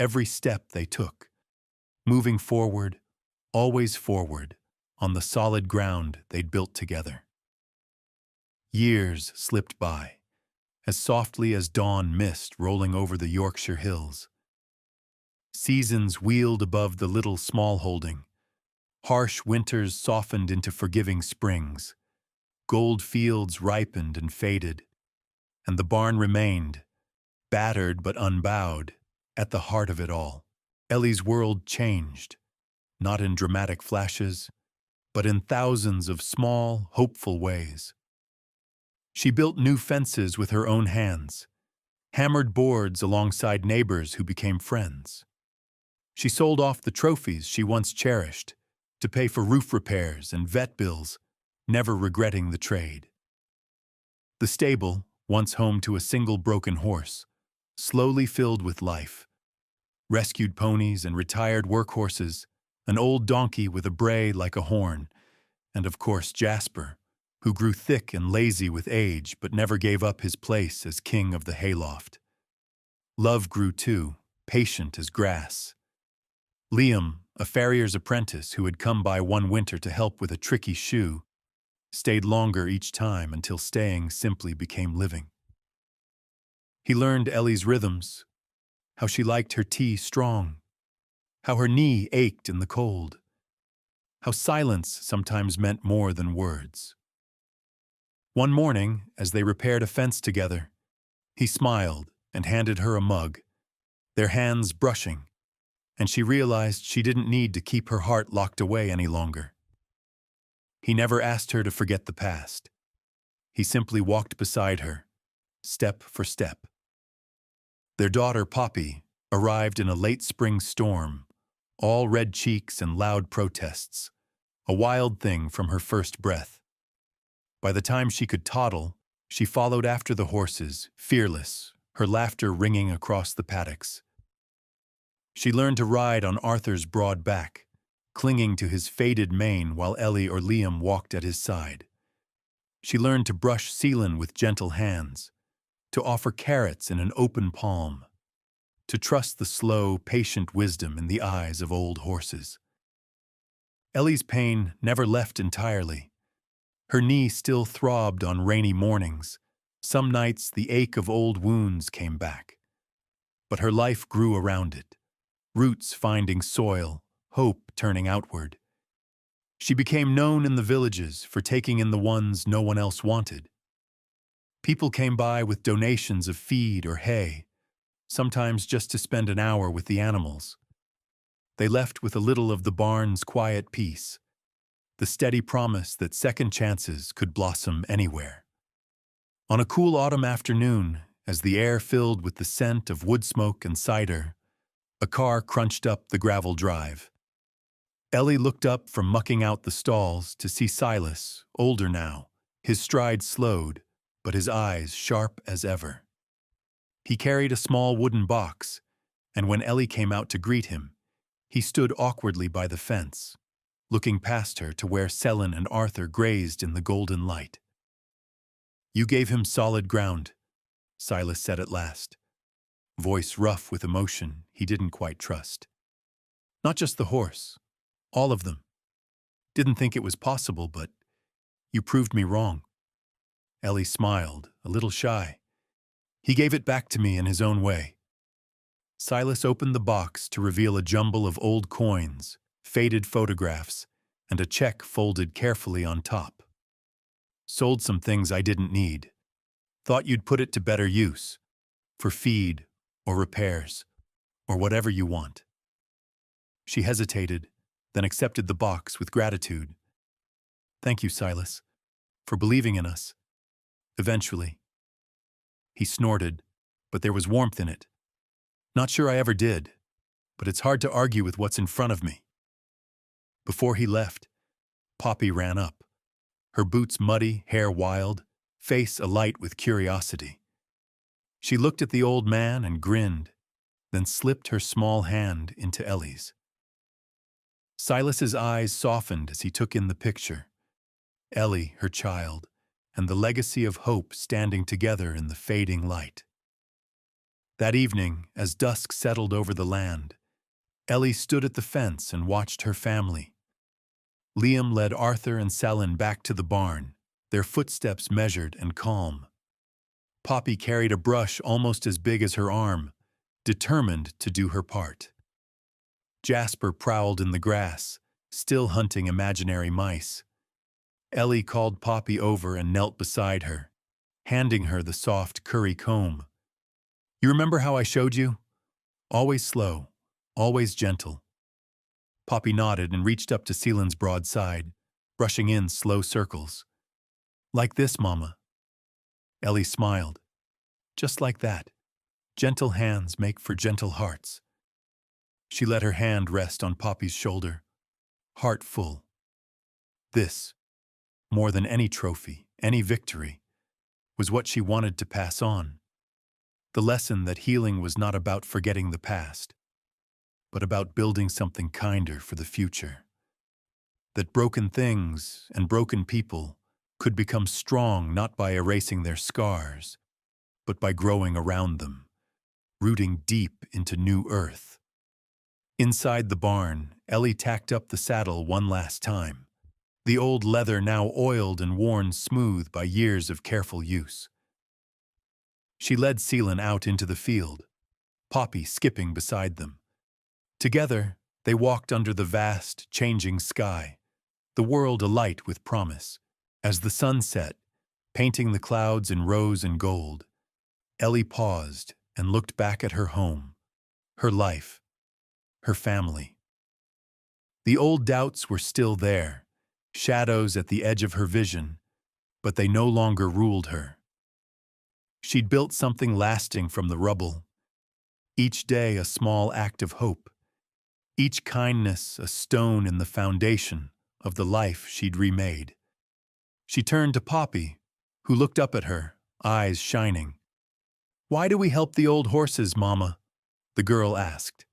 every step they took, moving forward, always forward, on the solid ground they'd built together. Years slipped by, as softly as dawn mist rolling over the Yorkshire hills. Seasons wheeled above the little smallholding. Harsh winters softened into forgiving springs. Gold fields ripened and faded, and the barn remained, battered but unbowed, at the heart of it all. Ellie's world changed, not in dramatic flashes, but in thousands of small, hopeful ways. She built new fences with her own hands, hammered boards alongside neighbors who became friends. She sold off the trophies she once cherished to pay for roof repairs and vet bills, never regretting the trade. The stable, once home to a single broken horse, slowly filled with life. Rescued ponies and retired workhorses, an old donkey with a bray like a horn, and of course Jasper, who grew thick and lazy with age but never gave up his place as king of the hayloft. Love grew too, patient as grass. Liam, a farrier's apprentice who had come by one winter to help with a tricky shoe, stayed longer each time until staying simply became living. He learned Ellie's rhythms, how she liked her tea strong, how her knee ached in the cold, how silence sometimes meant more than words. One morning, as they repaired a fence together, he smiled and handed her a mug, their hands brushing, and she realized she didn't need to keep her heart locked away any longer. He never asked her to forget the past. He simply walked beside her, step for step. Their daughter, Poppy, arrived in a late spring storm, all red cheeks and loud protests, a wild thing from her first breath. By the time she could toddle, she followed after the horses, fearless, her laughter ringing across the paddocks. She learned to ride on Arthur's broad back, clinging to his faded mane while Ellie or Liam walked at his side. She learned to brush Celyn with gentle hands, to offer carrots in an open palm, to trust the slow, patient wisdom in the eyes of old horses. Ellie's pain never left entirely. Her knee still throbbed on rainy mornings. Some nights the ache of old wounds came back. But her life grew around it, roots finding soil, hope turning outward. She became known in the villages for taking in the ones no one else wanted. People came by with donations of feed or hay, sometimes just to spend an hour with the animals. They left with a little of the barn's quiet peace, the steady promise that second chances could blossom anywhere. On a cool autumn afternoon, as the air filled with the scent of wood smoke and cider, a car crunched up the gravel drive. Ellie looked up from mucking out the stalls to see Silas, older now, his stride slowed, but his eyes sharp as ever. He carried a small wooden box, and when Ellie came out to greet him, he stood awkwardly by the fence, looking past her to where Celyn and Arthur grazed in the golden light. "You gave him solid ground," Silas said at last, voice rough with emotion he didn't quite trust. "Not just the horse, all of them. Didn't think it was possible, but you proved me wrong." Ellie smiled, a little shy. He gave it back to me in his own way. Silas opened the box to reveal a jumble of old coins, faded photographs, and a check folded carefully on top. "Sold some things I didn't need. Thought you'd put it to better use, for feed or repairs, or whatever you want." She hesitated, then accepted the box with gratitude. "Thank you, Silas, for believing in us. Eventually." He snorted, but there was warmth in it. "Not sure I ever did. but it's hard to argue with what's in front of me." Before he left, Poppy ran up, her boots muddy, hair wild, face alight with curiosity. She looked at the old man and grinned, then slipped her small hand into Ellie's. Silas's eyes softened as he took in the picture. Ellie, her child, and the legacy of hope standing together in the fading light. That evening, as dusk settled over the land, Ellie stood at the fence and watched her family. Liam led Arthur and Celyn back to the barn, their footsteps measured and calm. Poppy carried a brush almost as big as her arm, determined to do her part. Jasper prowled in the grass, still hunting imaginary mice. Ellie called Poppy over and knelt beside her, handing her the soft curry comb. "You remember how I showed you? Always slow, always gentle." Poppy nodded and reached up to Celyn's broad side, brushing in slow circles. "Like this, Mama." Ellie smiled. "Just like that. Gentle hands make for gentle hearts." She let her hand rest on Poppy's shoulder, heart full. This, more than any trophy, any victory, was what she wanted to pass on. The lesson that healing was not about forgetting the past, but about building something kinder for the future. That broken things and broken people could become strong not by erasing their scars, but by growing around them, rooting deep into new earth. Inside the barn, Ellie tacked up the saddle one last time, the old leather now oiled and worn smooth by years of careful use. She led Celyn out into the field, Poppy skipping beside them. Together, they walked under the vast, changing sky, the world alight with promise. As the sun set, painting the clouds in rose and gold, Ellie paused and looked back at her home, her life, her family. The old doubts were still there, shadows at the edge of her vision, but they no longer ruled her. She'd built something lasting from the rubble, each day a small act of hope, each kindness a stone in the foundation of the life she'd remade. She turned to Poppy, who looked up at her, eyes shining. "Why do we help the old horses, Mama?" the girl asked.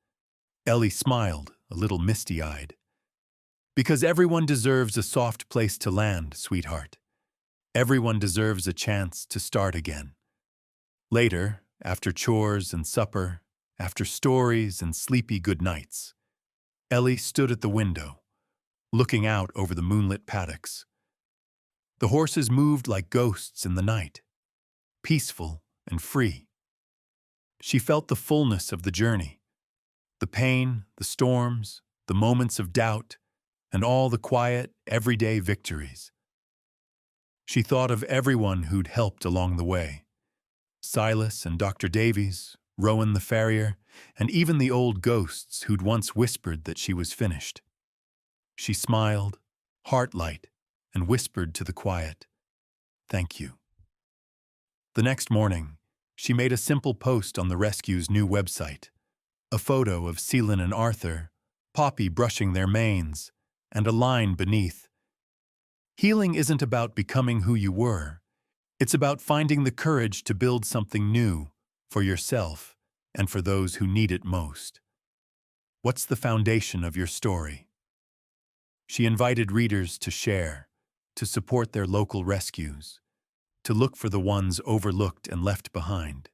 Ellie smiled, a little misty-eyed. "Because everyone deserves a soft place to land, sweetheart. Everyone deserves a chance to start again." Later, after chores and supper, after stories and sleepy good nights, Ellie stood at the window, looking out over the moonlit paddocks. The horses moved like ghosts in the night, peaceful and free. She felt the fullness of the journey, the pain, the storms, the moments of doubt, and all the quiet, everyday victories. She thought of everyone who'd helped along the way. Silas and Dr. Davies, Rowan the farrier, and even the old ghosts who'd once whispered that she was finished. She smiled, heart light, and whispered to the quiet, "Thank you." The next morning, she made a simple post on the rescue's new website, a photo of Celyn and Arthur, Poppy brushing their manes, and a line beneath, "Healing isn't about becoming who you were. It's about finding the courage to build something new for yourself and for those who need it most." What's the foundation of your story? She invited readers to share, to support their local rescues, to look for the ones overlooked and left behind.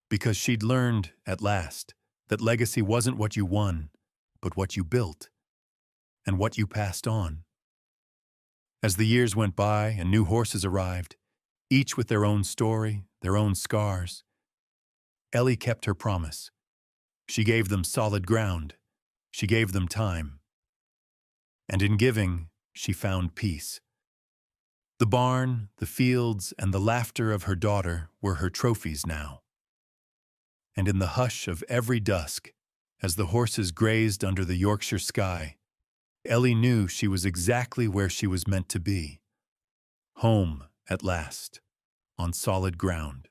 Because she'd learned, at last, that legacy wasn't what you won, but what you built, and what you passed on. As the years went by and new horses arrived, each with their own story, their own scars, Ellie kept her promise. She gave them solid ground. She gave them time. And in giving, she found peace. The barn, the fields, and the laughter of her daughter were her trophies now. And in the hush of every dusk, as the horses grazed under the Yorkshire sky, Ellie knew she was exactly where she was meant to be. Home, at last, on solid ground.